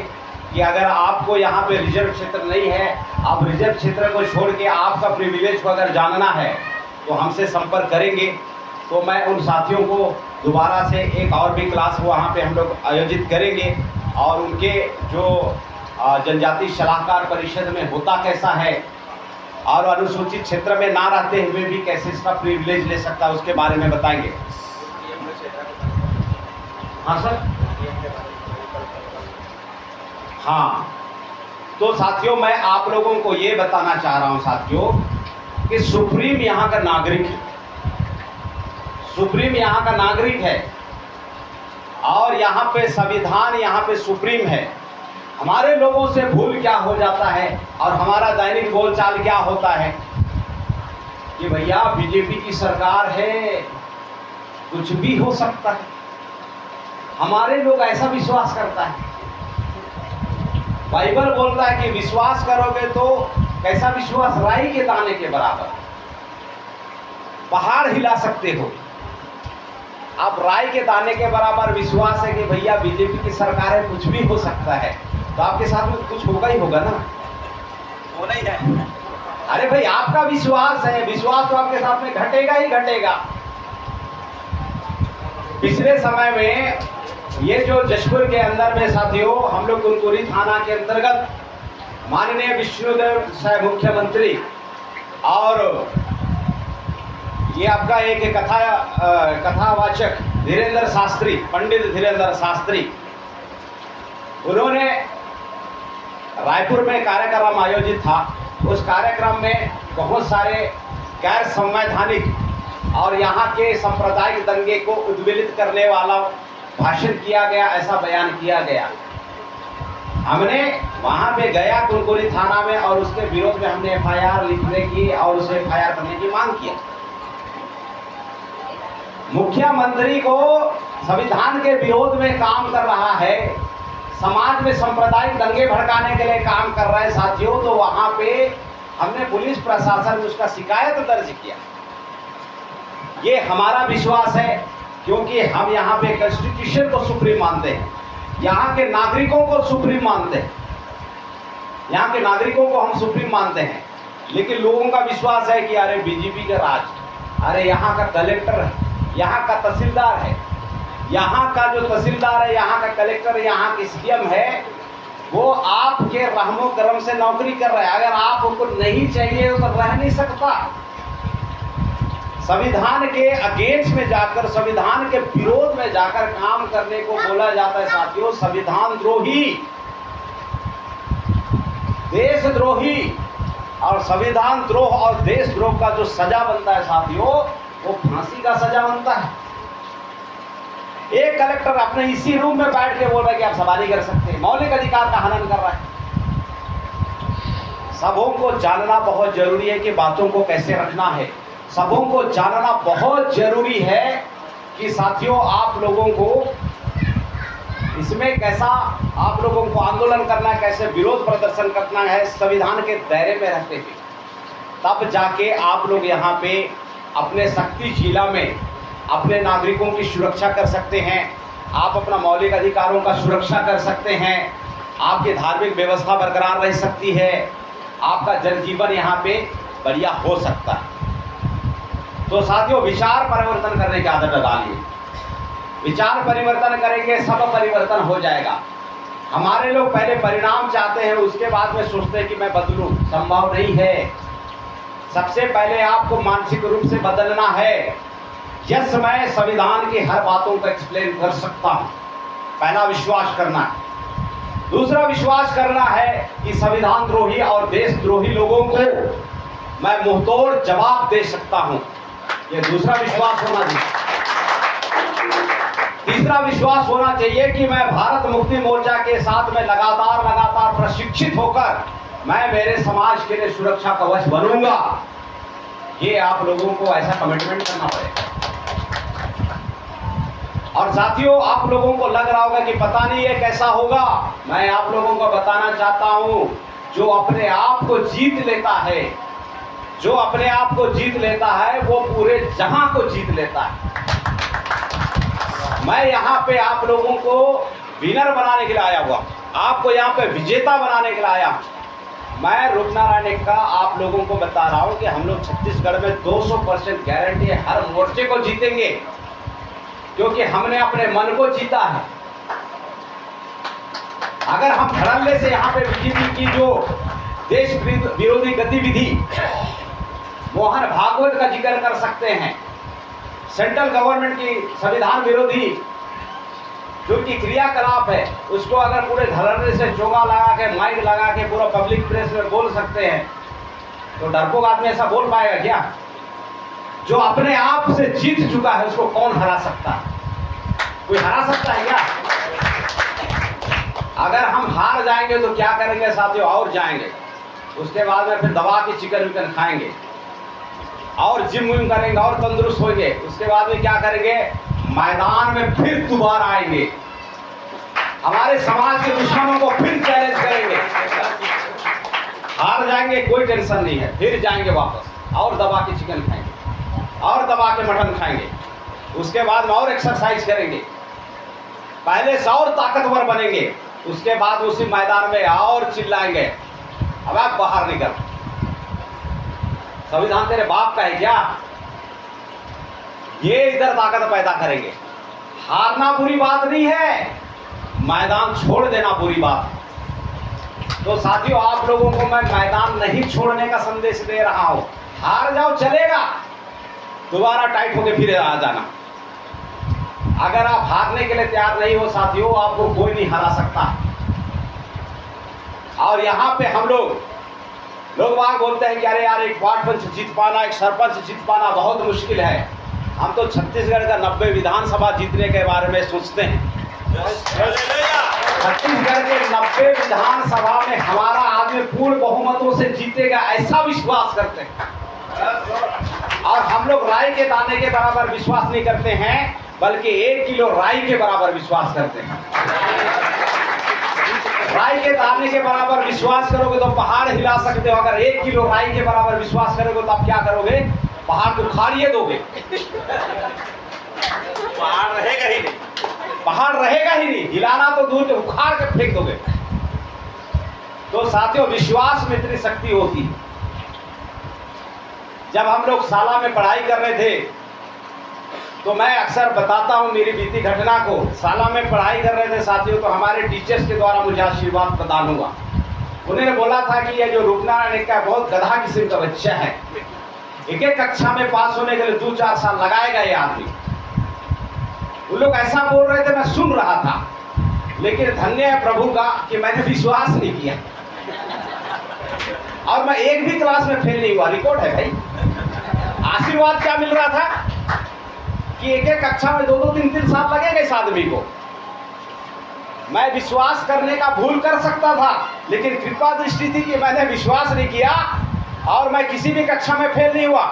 कि अगर आपको यहाँ पे रिजर्व क्षेत्र नहीं है, आप रिजर्व क्षेत्र को छोड़ के आपका प्रिविलेज को अगर जानना है तो हमसे संपर्क करेंगे। तो मैं उन साथियों को दोबारा से एक और भी क्लास वहाँ पे हम लोग आयोजित करेंगे, और उनके जो जनजाति सलाहकार परिषद में होता कैसा है, और अनुसूचित क्षेत्र में ना रहते हुए भी कैसे इसका प्रिविलेज ले सकता है, उसके बारे में बताएंगे। हाँ सर, हाँ। तो साथियों, मैं आप लोगों को ये बताना चाह रहा हूँ साथियों कि सुप्रीम यहाँ का नागरिक है। सुप्रीम यहाँ का नागरिक है, और यहाँ पे संविधान यहाँ पे सुप्रीम है। हमारे लोगों से भूल क्या हो जाता है, और हमारा दैनिक बोलचाल क्या होता है कि भैया बीजेपी की सरकार है, कुछ भी हो सकता है। हमारे लोग ऐसा विश्वास करता है। बाइबल बोलता है कि विश्वास करोगे तो कैसा विश्वास? राई के दाने के बराबर, पहाड़ हिला सकते हो। आप राई के दाने के बराबर विश्वास है कि भैया बीजेपी की सरकार है, कुछ भी हो सकता है, तो आपके साथ में कुछ होगा ही होगा ना, होना ही है। अरे भाई, आपका विश्वास है, विश्वास तो आपके साथ में घटेगा ही घटेगा। पिछले समय में ये जो जशपुर के अंदर में साथियों, हम लोग कुनकुरी थाना के अंतर्गत माननीय विष्णुदेव साहब मुख्यमंत्री, और ये आपका एक कथावाचक धीरेन्द्र शास्त्री, पंडित धीरेन्द्र शास्त्री, उन्होंने रायपुर में कार्यक्रम आयोजित था। उस कार्यक्रम में बहुत सारे गैर संवैधानिक और यहाँ के सांप्रदायिक दंगे को उद्वेलित करने वाला भाषण किया गया, ऐसा बयान किया गया। हमने वहाँ पे गया कुनकुरी थाना में, और उसके विरोध में हमने FIR लिखने की और उसे FIR करने की मांग किया। मुख्यमंत्री को संविधान के विरोध में काम कर रहा है, समाज में सांप्रदायिक दंगे भड़काने के लिए काम कर रहा है साथियों, तो वहाँ पे हमने पुलिस प्रशासन में उसका शिकायत दर्ज किया। ये हमारा विश्वास है, क्योंकि हम यहाँ पे कॉन्स्टिट्यूशन को सुप्रीम मानते हैं, यहाँ के नागरिकों को सुप्रीम मानते हैं, यहाँ के नागरिकों को हम सुप्रीम मानते हैं। लेकिन लोगों का विश्वास है कि अरे बीजेपी का राज, अरे यहाँ का कलेक्टर है, यहाँ का तहसीलदार है, यहाँ का जो तहसीलदार है, यहाँ का कलेक्टर, यहाँ के CM है, वो आपके रहमो करम से नौकरी कर रहा है। अगर आपको नहीं चाहिए तो रह नहीं सकता। संविधान के अगेंस्ट में जाकर, संविधान के विरोध में जाकर काम करने को बोला जाता है साथियों संविधान द्रोही, देशद्रोही। और संविधान द्रोह और देशद्रोह का जो सजा बनता है साथियों, वो फांसी का सजा बनता है। एक कलेक्टर अपने इसी रूम में बैठ के बोल रहा है कि आप सवाल नहीं कर सकते, मौलिक अधिकार का हनन कर रहा है। सबों को जानना बहुत जरूरी है कि बातों को कैसे रखना है। सबों को जानना बहुत जरूरी है कि साथियों आप लोगों को इसमें कैसा आप लोगों को आंदोलन करना है, कैसे विरोध प्रदर्शन करना है संविधान के दायरे में रहते हुए, तब जाके आप लोग यहाँ पे अपने शक्ति जिला में अपने नागरिकों की सुरक्षा कर सकते हैं, आप अपना मौलिक अधिकारों का सुरक्षा कर सकते हैं, आपकी धार्मिक व्यवस्था बरकरार रह सकती है, आपका जनजीवन यहाँ पे बढ़िया हो सकता है। तो साथियों विचार परिवर्तन करने की आदत डालिए। विचार परिवर्तन करेंगे सब परिवर्तन हो जाएगा। हमारे लोग पहले परिणाम चाहते हैं, उसके बाद में सोचते हैं कि मैं बदलूं, संभव नहीं है। सबसे पहले आपको मानसिक रूप से बदलना है। यस मैं संविधान की हर बातों को एक्सप्लेन कर सकता हूं, पहला विश्वास करना है। दूसरा विश्वास करना है कि संविधान द्रोही और देशद्रोही लोगों को मैं मुंहतोड़ जवाब दे सकता हूं, ये दूसरा विश्वास होना चाहिए। तीसरा विश्वास होना चाहिए कि मैं भारत मुक्ति मोर्चा के साथ में लगातार प्रशिक्षित होकर मैं मेरे समाज के लिए सुरक्षा कवच बनूंगा। ये आप लोगों को ऐसा कमिटमेंट करना पड़ेगा। और साथियों आप लोगों को लग रहा होगा कि पता नहीं ये कैसा होगा, मैं आप लोगों को बताना चाहता हूं, जो अपने आप को जीत लेता है, जो अपने आप को जीत लेता है वो पूरे जहां को जीत लेता है। मैं यहाँ पे आप लोगों को विनर बनाने के लिए आया हुआ, आपको यहाँ पे विजेता बनाने के लिए आया। मैं रूपनारायण का आप लोगों को बता रहा हूँ कि हम लोग छत्तीसगढ़ में 200% गारंटी है हर मोर्चे को जीतेंगे, क्योंकि हमने अपने मन को जीता है। अगर हम धड़ल्ले से यहाँ पे बीजेपी की जो देश विरोधी गतिविधि मोहन भागवत का जिक्र कर सकते हैं, सेंट्रल गवर्नमेंट की संविधान विरोधी जो कि क्रियाकलाप है उसको अगर पूरे धड़ल्ले से चोगा लगा के माइक लगा के पूरा पब्लिक प्लेस में बोल सकते हैं, तो डरपोक आदमी ऐसा बोल पाएगा क्या? जो अपने आप से जीत चुका है उसको कौन हरा सकता है? कोई हरा सकता है क्या? अगर हम हार जाएंगे तो क्या करेंगे साथियों? और जाएंगे, उसके बाद में फिर दबा के चिकन विकन खाएंगे और जिम विम करेंगे और तंदुरुस्त होंगे। उसके बाद में क्या करेंगे? मैदान में फिर दोबारा आएंगे, हमारे समाज के दुश्मनों को फिर चैलेंज करेंगे। हार जाएंगे कोई टेंशन नहीं है, फिर जाएंगे वापस और दबा के चिकन खाएंगे और दबा के मटन खाएंगे। उसके बाद में और एक्सरसाइज करेंगे, पहले से और ताकतवर बनेंगे। उसके बाद उसी मैदान में और चिल्लाएंगे, अब आप बाहर निकल, संविधान तेरे बाप का है क्या? ये इधर ताकत पैदा करेंगे। हारना बुरी बात नहीं है, मैदान छोड़ देना बुरी बात है। तो साथियों आप लोगों को मैं मैदान नहीं छोड़ने का संदेश दे रहा हूं। हार जाओ चलेगा, दोबारा टाइट होके फिर आ जाना। अगर आप हारने के लिए तैयार नहीं हो साथियों, आपको कोई नहीं हरा सकता। और यहाँ पे हम लोग वहां बोलते हैं कि अरे यार एक वार्ड पंच जीत पाना, एक सरपंच जीत पाना बहुत मुश्किल है। हम तो छत्तीसगढ़ का 90 विधानसभा जीतने के बारे में सोचते हैं। छत्तीसगढ़ के 90 विधानसभा में हमारा आदमी पूर्ण बहुमतों से जीतेगा, ऐसा विश्वास करते हैं। और हम लोग राई के दाने के बराबर विश्वास नहीं करते हैं, बल्कि 1 किलो राई के बराबर विश्वास करते हैं। राई के दाने के बराबर विश्वास करोगे तो पहाड़ हिला सकते हो, अगर 1 किलो राई के बराबर विश्वास करोगे तो आप क्या करोगे? पहाड़ को उखाड़िए दोगे, पहाड़ रहेगा ही नहीं, पहाड़ रहेगा ही नहीं, हिलाना तो दूर, उखाड़ के फेंक दोगे। तो साथियों विश्वास में इतनी शक्ति होती है। जब हम लोग शाला में पढ़ाई कर रहे थे तो मैं अक्सर बताता हूं मेरी बीती घटना को। शाला में पढ़ाई कर रहे थे साथियों, तो हमारे टीचर्स के द्वारा मुझे आशीर्वाद प्रदान हुआ। उन्होंने बोला था कि ये जो रूपनारायण का बहुत गधा किस्म का बच्चा है, एक कक्षा में पास होने के लिए 2-4 साल लगाएगा ये आदमी। वो लोग ऐसा बोल रहे थे, मैं सुन रहा था, लेकिन धन्य है प्रभु का कि मैंने विश्वास नहीं किया और मैं एक भी क्लास में फेल नहीं हुआ। रिकॉर्ड है भाई। आशीर्वाद क्या मिल रहा था कि एक कक्षा में 2-2, 3-3 साल लगेगा इस आदमी को। मैं विश्वास करने का भूल कर सकता था, लेकिन कृपा दृष्टि थी कि मैंने विश्वास नहीं किया और मैं किसी भी कक्षा में फेल नहीं हुआ।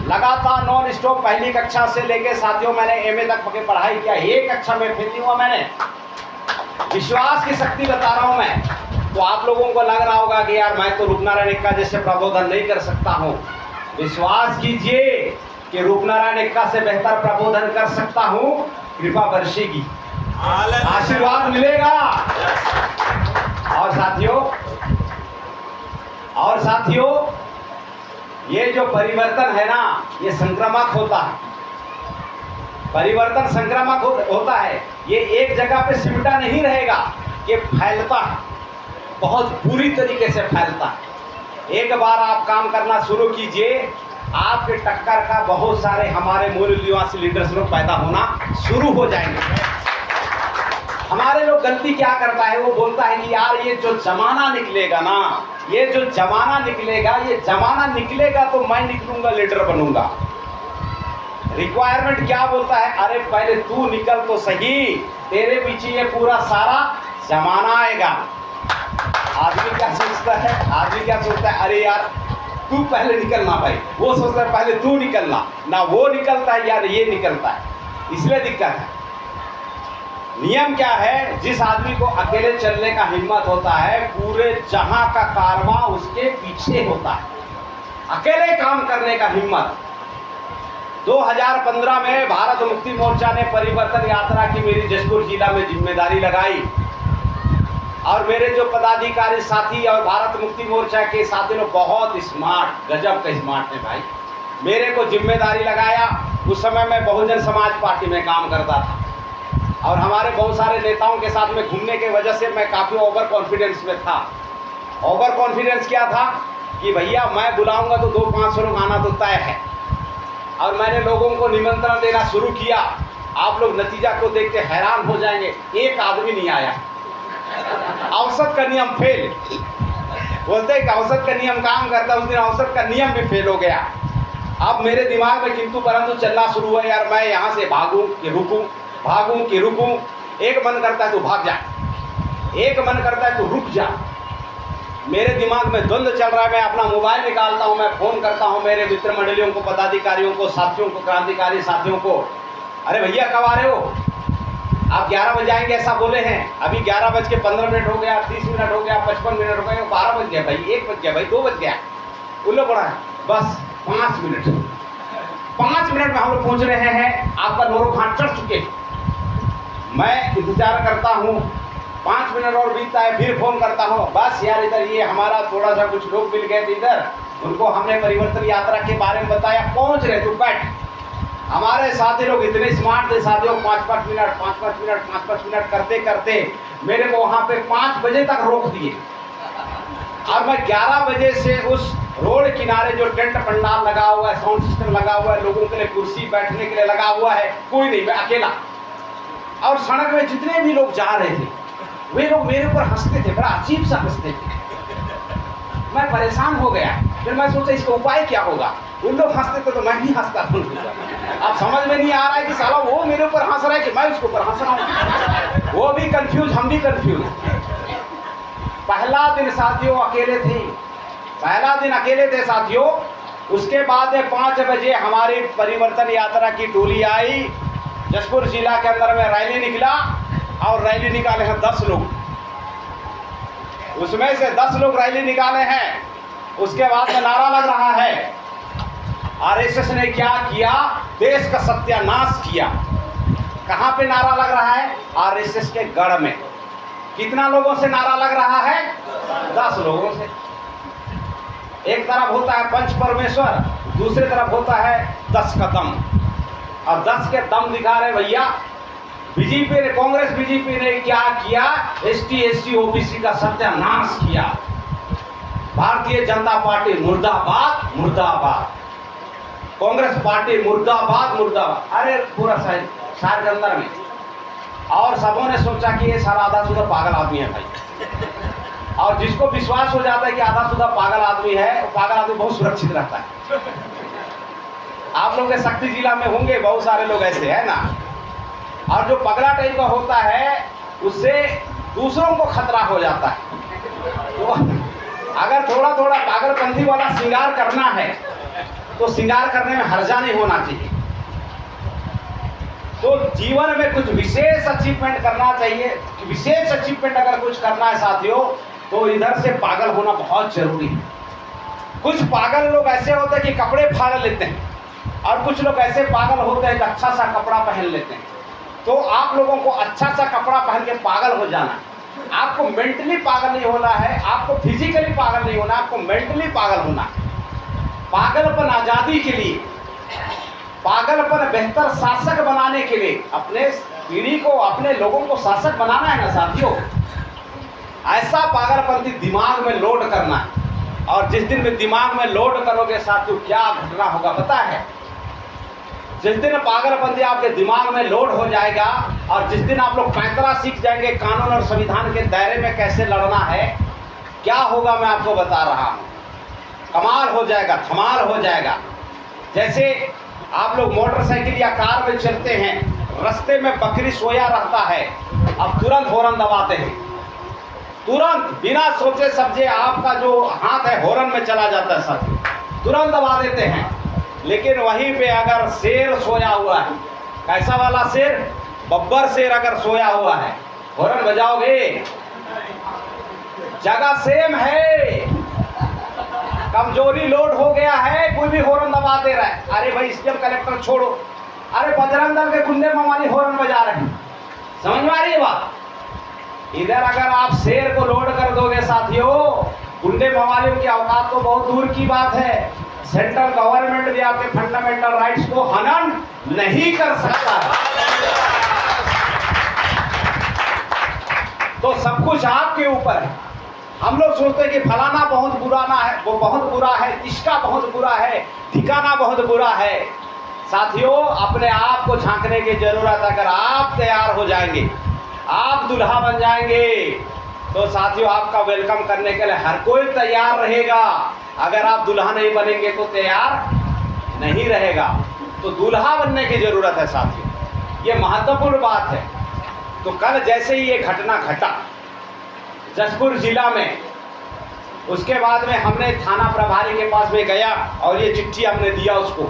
लगातार नॉन स्टॉप पहली कक्षा से लेके साथियों मैंने एमए तक की पढ़ाई किया, एक कक्षा में फेल नहीं हुआ मैंने। विश्वास की शक्ति बता रहा हूं मैं। तो आप लोगों को लग रहा होगा कि यार मैं तो रूपनारायण एक्का जैसे प्रबोधन नहीं कर सकता हूं। विश्वास कीजिए कि रूपनारायण एक्का से बेहतर प्रबोधन कर सकता हूं। कृपा बरसेगी, आशीर्वाद मिलेगा। और साथियों ये जो परिवर्तन है ना, ये संक्रामक होता है। परिवर्तन संक्रामक होता है। ये एक जगह पे सिमटा नहीं रहेगा, ये फैलता है, बहुत बुरी तरीके से फैलता है। एक बार आप काम करना शुरू कीजिए, आपके टक्कर का बहुत सारे हमारे मूल निवासी लीडर्स लोग पैदा होना शुरू हो जाएंगे। हमारे लोग गलती क्या करता है, वो बोलता है कि यार ये जो जमाना निकलेगा ना, ये जो जमाना निकलेगा, ये जमाना निकलेगा तो मैं निकलूंगा, लीडर बनूंगा। रिक्वायरमेंट क्या बोलता है, अरे पहले तू निकल तो सही, तेरे पीछे ये पूरा सारा जमाना आएगा। आदमी क्या सोचता है, अरे यार तू पहले निकलना भाई। वो सोचता है पहले तू निकलना, ना वो निकलता है यार ये निकलता है, इसलिए दिक्कत है। नियम क्या है, जिस आदमी को अकेले चलने का हिम्मत होता है, पूरे जहां का कारवां उसके पीछे होता है। अकेले काम करने का हिम्मत। 2015 में भारत मुक्ति मोर्चा ने परिवर्तन यात्रा की मेरी जशपुर जिला में जिम्मेदारी लगाई और मेरे जो पदाधिकारी साथी और भारत मुक्ति मोर्चा के साथी लोग बहुत स्मार्ट, गजब का स्मार्ट थे भाई। मेरे को जिम्मेदारी लगाया। उस समय मैं बहुजन समाज पार्टी में काम करता था और हमारे बहुत सारे नेताओं के साथ में घूमने की वजह से मैं काफ़ी ओवर कॉन्फिडेंस में था। ओवर कॉन्फिडेंस क्या था कि भैया मैं बुलाऊंगा तो 200-500 लोग आना तो तय है। और मैंने लोगों को निमंत्रण देना शुरू किया। आप लोग नतीजा को देख के हैरान हो जाएंगे, एक आदमी नहीं आया। औसत का नियम फेल। बोलते हैं कि औसत का नियम काम करता, उस दिन औसत का नियम भी फेल हो गया। अब मेरे दिमाग में किंतु परंतु चलना शुरू हुआ, यार मैं यहाँ से भागूं कि रुकूं, भागूं कि रुकूं। एक मन करता है तो भाग जा, एक मन करता है तो रुक जा। मेरे दिमाग में द्वंद्व चल रहा है। मैं अपना मोबाइल निकालता हूँ, मैं फ़ोन करता हूँ मेरे मित्र मंडलियों को, पदाधिकारियों को, साथियों को, क्रांतिकारी साथियों को, अरे भैया कब आ रहे हो? आप 11 बजे आएंगे ऐसा बोले हैं। अभी 11:15 हो गया, 30 मिनट हो गया, 55 मिनट हो गया, 12 बज गया भाई, 1 बज गया भाई, 2 बज गया। उन लोग पड़ा है बस 5 मिनट में हम लोग पहुँच रहे हैं, आपका नोरो घाट चढ़ चुके। मैं इंतजार करता हूँ, 5 मिनट और बीतता है, फिर फोन करता हूँ, बस यार इधर ये हमारा थोड़ा सा कुछ लोग मिल गए थे इधर, उनको हमने परिवर्तन यात्रा के बारे में बताया, पहुँच रहे तो बैठ। हमारे साथी लोग इतने स्मार्ट थे साथियों, 5-5 मिनट करते करते मेरे को वहाँ पे 5 बजे तक रोक दिए। और मैं 11 बजे से उस रोड किनारे जो टेंट पंडाल लगा हुआ है, साउंड सिस्टम लगा हुआ है, लोगों के लिए कुर्सी बैठने के लिए लगा हुआ है, कोई नहीं, मैं अकेला। और सड़क में जितने भी लोग जा रहे थे वे लोग मेरे ऊपर हंसते थे, बड़ा अजीब सा हंसते थे। मैं परेशान हो गया। फिर मैं सोचा इसका उपाय क्या होगा। उन लोग हंसते थे तो मैं भी हंसता था। अब समझ में नहीं आ रहा है कि साला वो मेरे ऊपर हंस रहा है कि मैं उसके ऊपर हंस रहा हूँ। वो भी कंफ्यूज, हम भी कंफ्यूज। पहला दिन साथियों अकेले थे, पहला दिन अकेले थे साथियों। उसके बाद 5 बजे हमारी परिवर्तन यात्रा की टोली आई। जशपुर जिला के अंदर में रैली निकला और रैली निकाले हैं 10 लोग। उसमें से 10 लोग रैली निकाले हैं। उसके बाद में नारा लग रहा है, आरएसएस ने क्या किया, देश का सत्यानाश किया। कहाँ पे नारा लग रहा है? आरएसएस के गढ़ में। कितना लोगों से नारा लग रहा है? 10 लोगों से। एक तरफ होता है पंच परमेश्वर, दूसरी तरफ होता है 10 का दम। और 10 के दम दिखा रहे भैया। बीजेपी ने, कांग्रेस बीजेपी ने क्या किया? एसटी एससी ओबीसी का सत्यानाश किया। भारतीय जनता पार्टी मुर्दाबाद मुर्दाबाद, कांग्रेस पार्टी मुर्दाबाद मुर्दाबाद। अरे पूरा शहर के अंदर में। और सबों ने सोचा कि ये सारा आधा सुधा पागल आदमी है भाई। और जिसको विश्वास हो जाता है कि आधा सुधा पागल आदमी है, वो पागल आदमी बहुत सुरक्षित रहता है। आप लोग के शक्ति जिला में होंगे बहुत सारे लोग ऐसे, है ना। और जो पगला टाइप का होता है उससे दूसरों को खतरा हो जाता है। तो अगर थोड़ा थोड़ा पागलपंथी वाला श्रृंगार करना है तो श्रृंगार करने में हर्जा नहीं होना चाहिए। तो जीवन में कुछ विशेष अचीवमेंट करना चाहिए। विशेष अचीवमेंट अगर कुछ करना है साथियों, तो इधर से पागल होना बहुत जरूरी है। कुछ पागल लोग ऐसे होते हैं कि कपड़े फाड़ लेते हैं, और कुछ लोग ऐसे पागल होते हैं कि अच्छा सा कपड़ा पहन लेते हैं। तो आप लोगों को अच्छा सा कपड़ा पहन के पागल हो जाना है। आपको मेंटली पागल नहीं होना है, आपको फिजिकली पागल नहीं होना, आपको मेंटली पागल होना है। पागलपन आज़ादी के लिए, पागलपन बेहतर शासक बनाने के लिए, अपने पीढ़ी को, अपने लोगों को शासक बनाना है ना साथियों। ऐसा पागलपंथी दिमाग में लोड करना है। और जिस दिन में दिमाग में लोड करोगे साथियों, क्या घटना होगा पता है? जिस दिन पागलपंथी आपके दिमाग में लोड हो जाएगा, और जिस दिन आप लोग पैंतरा सीख जाएंगे कानून और संविधान के दायरे में कैसे लड़ना है, क्या होगा मैं आपको बता रहा हूँ। कमाल हो जाएगा, धमाल हो जाएगा। जैसे आप लोग मोटरसाइकिल या कार में चलते हैं, रास्ते में बकरी सोया रहता है, अब तुरंत हॉर्न दबाते हैं, तुरंत बिना सोचे समझे आपका जो हाथ है हॉर्न में चला जाता है साथियों, तुरंत दबा देते हैं। लेकिन वहीं पे अगर शेर सोया हुआ है, कैसा वाला शेर? बब्बर शेर अगर सोया हुआ है, हॉर्न बजाओगे? जगह सेम है, कमजोरी लोड हो गया है, कोई भी हॉर्न दबा दे रहा है। अरे भाई स्टेट कलेक्टर छोड़ो, अरे बजरंग दल के गुंडे मवाली हॉर्न बजा रहे हैं। समझ में आ रही है बात? इधर अगर आप शेर को लोड कर दोगे साथियों, गुंडे मवालियों की औकात तो बहुत दूर की बात है। सेंट्रल गवर्नमेंट भी आपके फंडामेंटल राइट्स को हनन नहीं कर सकता है। तो सब कुछ आपके ऊपर है। हम लोग सोचते हैं कि फलाना बहुत बुराना है, वो बहुत बुरा है, इसका बहुत बुरा है, ठिकाना बहुत बुरा है। साथियों, अपने आप को झांकने की जरूरत है। अगर आप तैयार हो जाएंगे, आप दुल्हा बन जाएंगे, तो साथियों आपका वेलकम करने के लिए हर कोई तैयार रहेगा। अगर आप दुल्हा नहीं बनेंगे तो तैयार नहीं रहेगा। तो दुल्हा बनने की जरूरत है साथियों, ये महत्वपूर्ण बात है। तो कल जैसे ही ये घटना घटा जशपुर जिला में, उसके बाद में हमने थाना प्रभारी के पास में गया और ये चिट्ठी हमने दिया उसको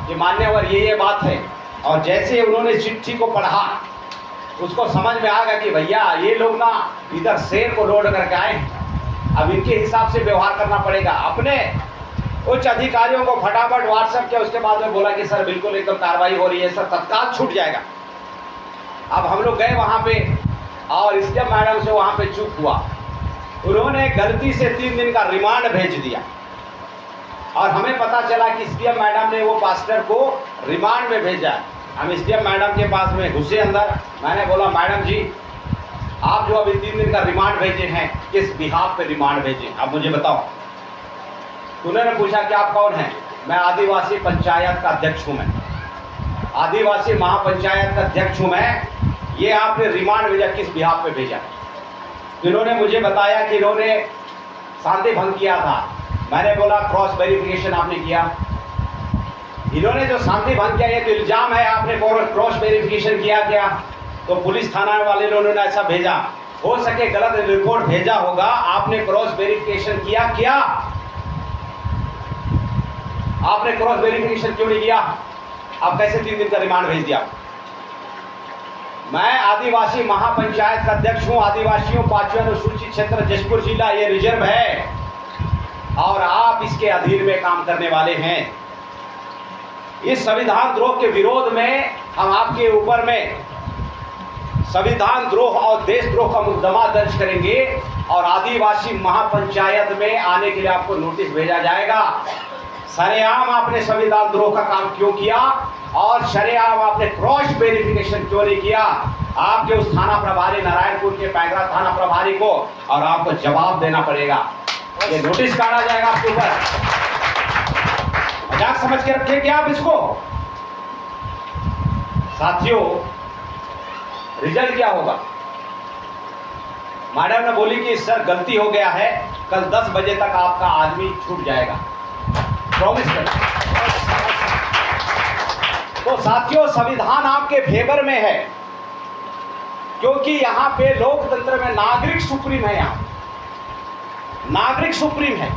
कि मान्यवर ये बात है। और जैसे उन्होंने चिट्ठी को पढ़ा, उसको समझ में आ गया कि भैया ये लोग ना इधर शेर को लोड करके आए, अब इनके हिसाब से व्यवहार करना पड़ेगा। अपने उच्च अधिकारियों को फटाफट व्हाट्सएप किया, उसके बाद में बोला कि सर बिल्कुल एकदम कार्रवाई हो रही है सर, तत्काल छूट जाएगा। अब हम लोग गए वहाँ पे और इसके मैडम से वहाँ पे चूक हुआ, उन्होंने गलती से 3 दिन का रिमांड भेज दिया। और हमें पता चला कि एसडीएम मैडम ने वो पास्टर को रिमांड में भेजा। हम एसडीएम मैडम के पास में घुसे अंदर, मैंने बोला मैडम जी आप जो अभी 3 दिन का रिमांड भेजे हैं, किस बिहाफ पे रिमांड भेजे आप मुझे बताओ। उन्होंने पूछा कि आप कौन हैं? मैं आदिवासी पंचायत का अध्यक्ष हूँ, मैं आदिवासी महापंचायत का अध्यक्ष हूँ मैं। ये आपने रिमांड भेजा, किस बिहाफ पे भेजा? इन्होंने मुझे बताया कि इन्होंने शांति भंग किया था। मैंने बोला क्रॉस वेरिफिकेशन आपने किया? इन्होंने जो शांति भंग किया ये तो इल्जाम है, आपने क्रॉस वेरिफिकेशन किया क्या? तो पुलिस थाना वाले लोगों ने ऐसा भेजा, हो सके गलत रिपोर्ट भेजा होगा, आपने क्रॉस वेरिफिकेशन किया क्या? आपने क्रॉस वेरिफिकेशन क्यों नहीं किया? आप कैसे 3 दिन का रिमांड भेज दिया? मैं आदिवासी महापंचायत का अध्यक्ष हूं, आदिवासियों 5वें अनुसूचित क्षेत्र जशपुर जिला ये रिजर्व है और आप इसके अधीन में काम करने वाले हैं। इस संविधान द्रोह के विरोध में हम आपके ऊपर में संविधान द्रोह और देशद्रोह का मुकदमा दर्ज करेंगे और आदिवासी महापंचायत में आने के लिए आपको नोटिस भेजा जाएगा। सरेआम आपने संविधान द्रोह का काम क्यों किया और सरेआम आपने क्रॉस वेरिफिकेशन क्यों नहीं किया? आपके उस थाना प्रभारी नारायणपुर के पैगरा थाना प्रभारी को और आपको जवाब देना पड़ेगा। ये नोटिस काटा जाएगा आपके ऊपर। मजाक समझ के रखें क्या आप इसको? साथियों, रिजल्ट क्या होगा? मैडम ने बोली कि सर गलती हो गया है, कल 10 बजे तक आपका आदमी छूट जाएगा, प्रॉमिस कर। तो साथियों, संविधान आपके फेवर में है क्योंकि यहाँ पे लोकतंत्र में नागरिक सुप्रीम है। यहाँ नागरिक सुप्रीम है।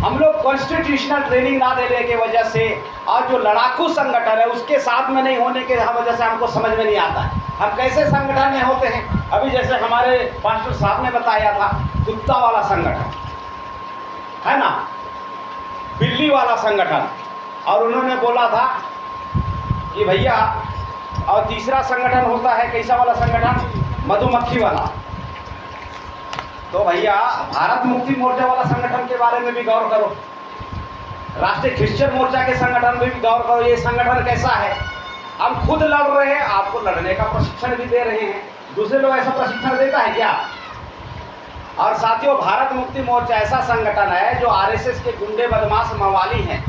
हम लोग कॉन्स्टिट्यूशनल ट्रेनिंग ना देने की वजह से और जो लड़ाकू संगठन है उसके साथ में नहीं होने के वजह से हमको समझ में नहीं आता है हम कैसे संगठन में होते हैं। अभी जैसे हमारे पास्टर साहब ने बताया था, कुत्ता वाला संगठन है ना, बिल्ली वाला संगठन, और उन्होंने बोला था कि भैया, और तीसरा संगठन होता है कैसा वाला संगठन, मधुमक्खी वाला। तो भैया भारत मुक्ति मोर्चा वाला संगठन के बारे में भी गौर करो, राष्ट्रीय क्रिश्चियन मोर्चा के संगठन में भी गौर करो। ये संगठन कैसा है? हम खुद लड़ रहे हैं, आपको लड़ने का प्रशिक्षण भी दे रहे हैं। दूसरे लोग ऐसा प्रशिक्षण देता है क्या? और साथियों, भारत मुक्ति मोर्चा ऐसा संगठन है जो आरएसएस के गुंडे बदमाश मवाली हैं,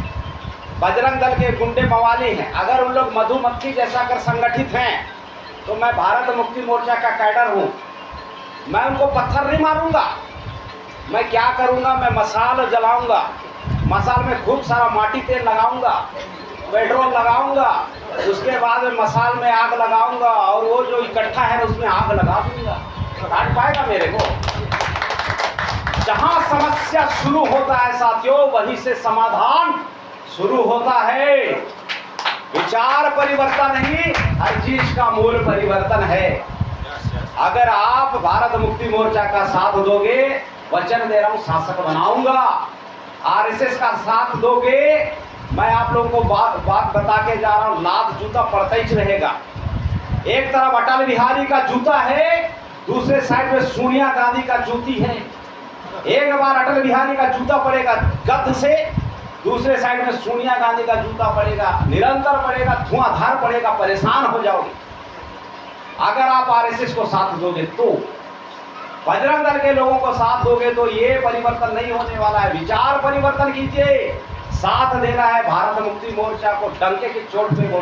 बजरंग दल के गुंडे मवाली हैं। अगर उन लोग मधुमक्खी जैसा अगर संगठित हैं तो मैं भारत मुक्ति मोर्चा का कैडर हूँ, मैं उनको पत्थर नहीं मारूंगा। मैं क्या करूंगा, मैं मसाल जलाऊंगा, मसाल में खूब सारा माटी तेल लगाऊंगा, पेट्रोल लगाऊंगा, उसके बाद में मसाल में आग लगाऊंगा और वो जो इकट्ठा है उसमें आग लगा दूंगा। काट पाएगा मेरे को? जहां समस्या शुरू होता है साथियों, वहीं से समाधान शुरू होता है। विचार परिवर्तन ही हर चीज का मूल परिवर्तन है। अगर आप भारत मुक्ति मोर्चा का साथ दोगे, वचन दे रहा हूं शासक बनाऊंगा। आरएसएस का साथ दोगे, मैं आप लोगों को बात बता के जा रहा हूं, लात जूता पड़ता ही रहेगा। एक तरफ अटल बिहारी का जूता है, दूसरे साइड में सोनिया गांधी का जूती है। एक बार अटल बिहारी का जूता पड़ेगा गद्द से, दूसरे साइड में सोनिया गांधी का जूता पड़ेगा, निरंतर पड़ेगा, धुआंधार पड़ेगा, परेशान हो जाओगे। अगर आप आरएसएस को साथ दोगे तो, बजरंग दल के लोगों को साथ दोगे तो ये परिवर्तन नहीं होने वाला है। विचार परिवर्तन कीजिए, साथ देना है भारत मुक्ति मोर्चा को, डंके की चोट पे बोलो।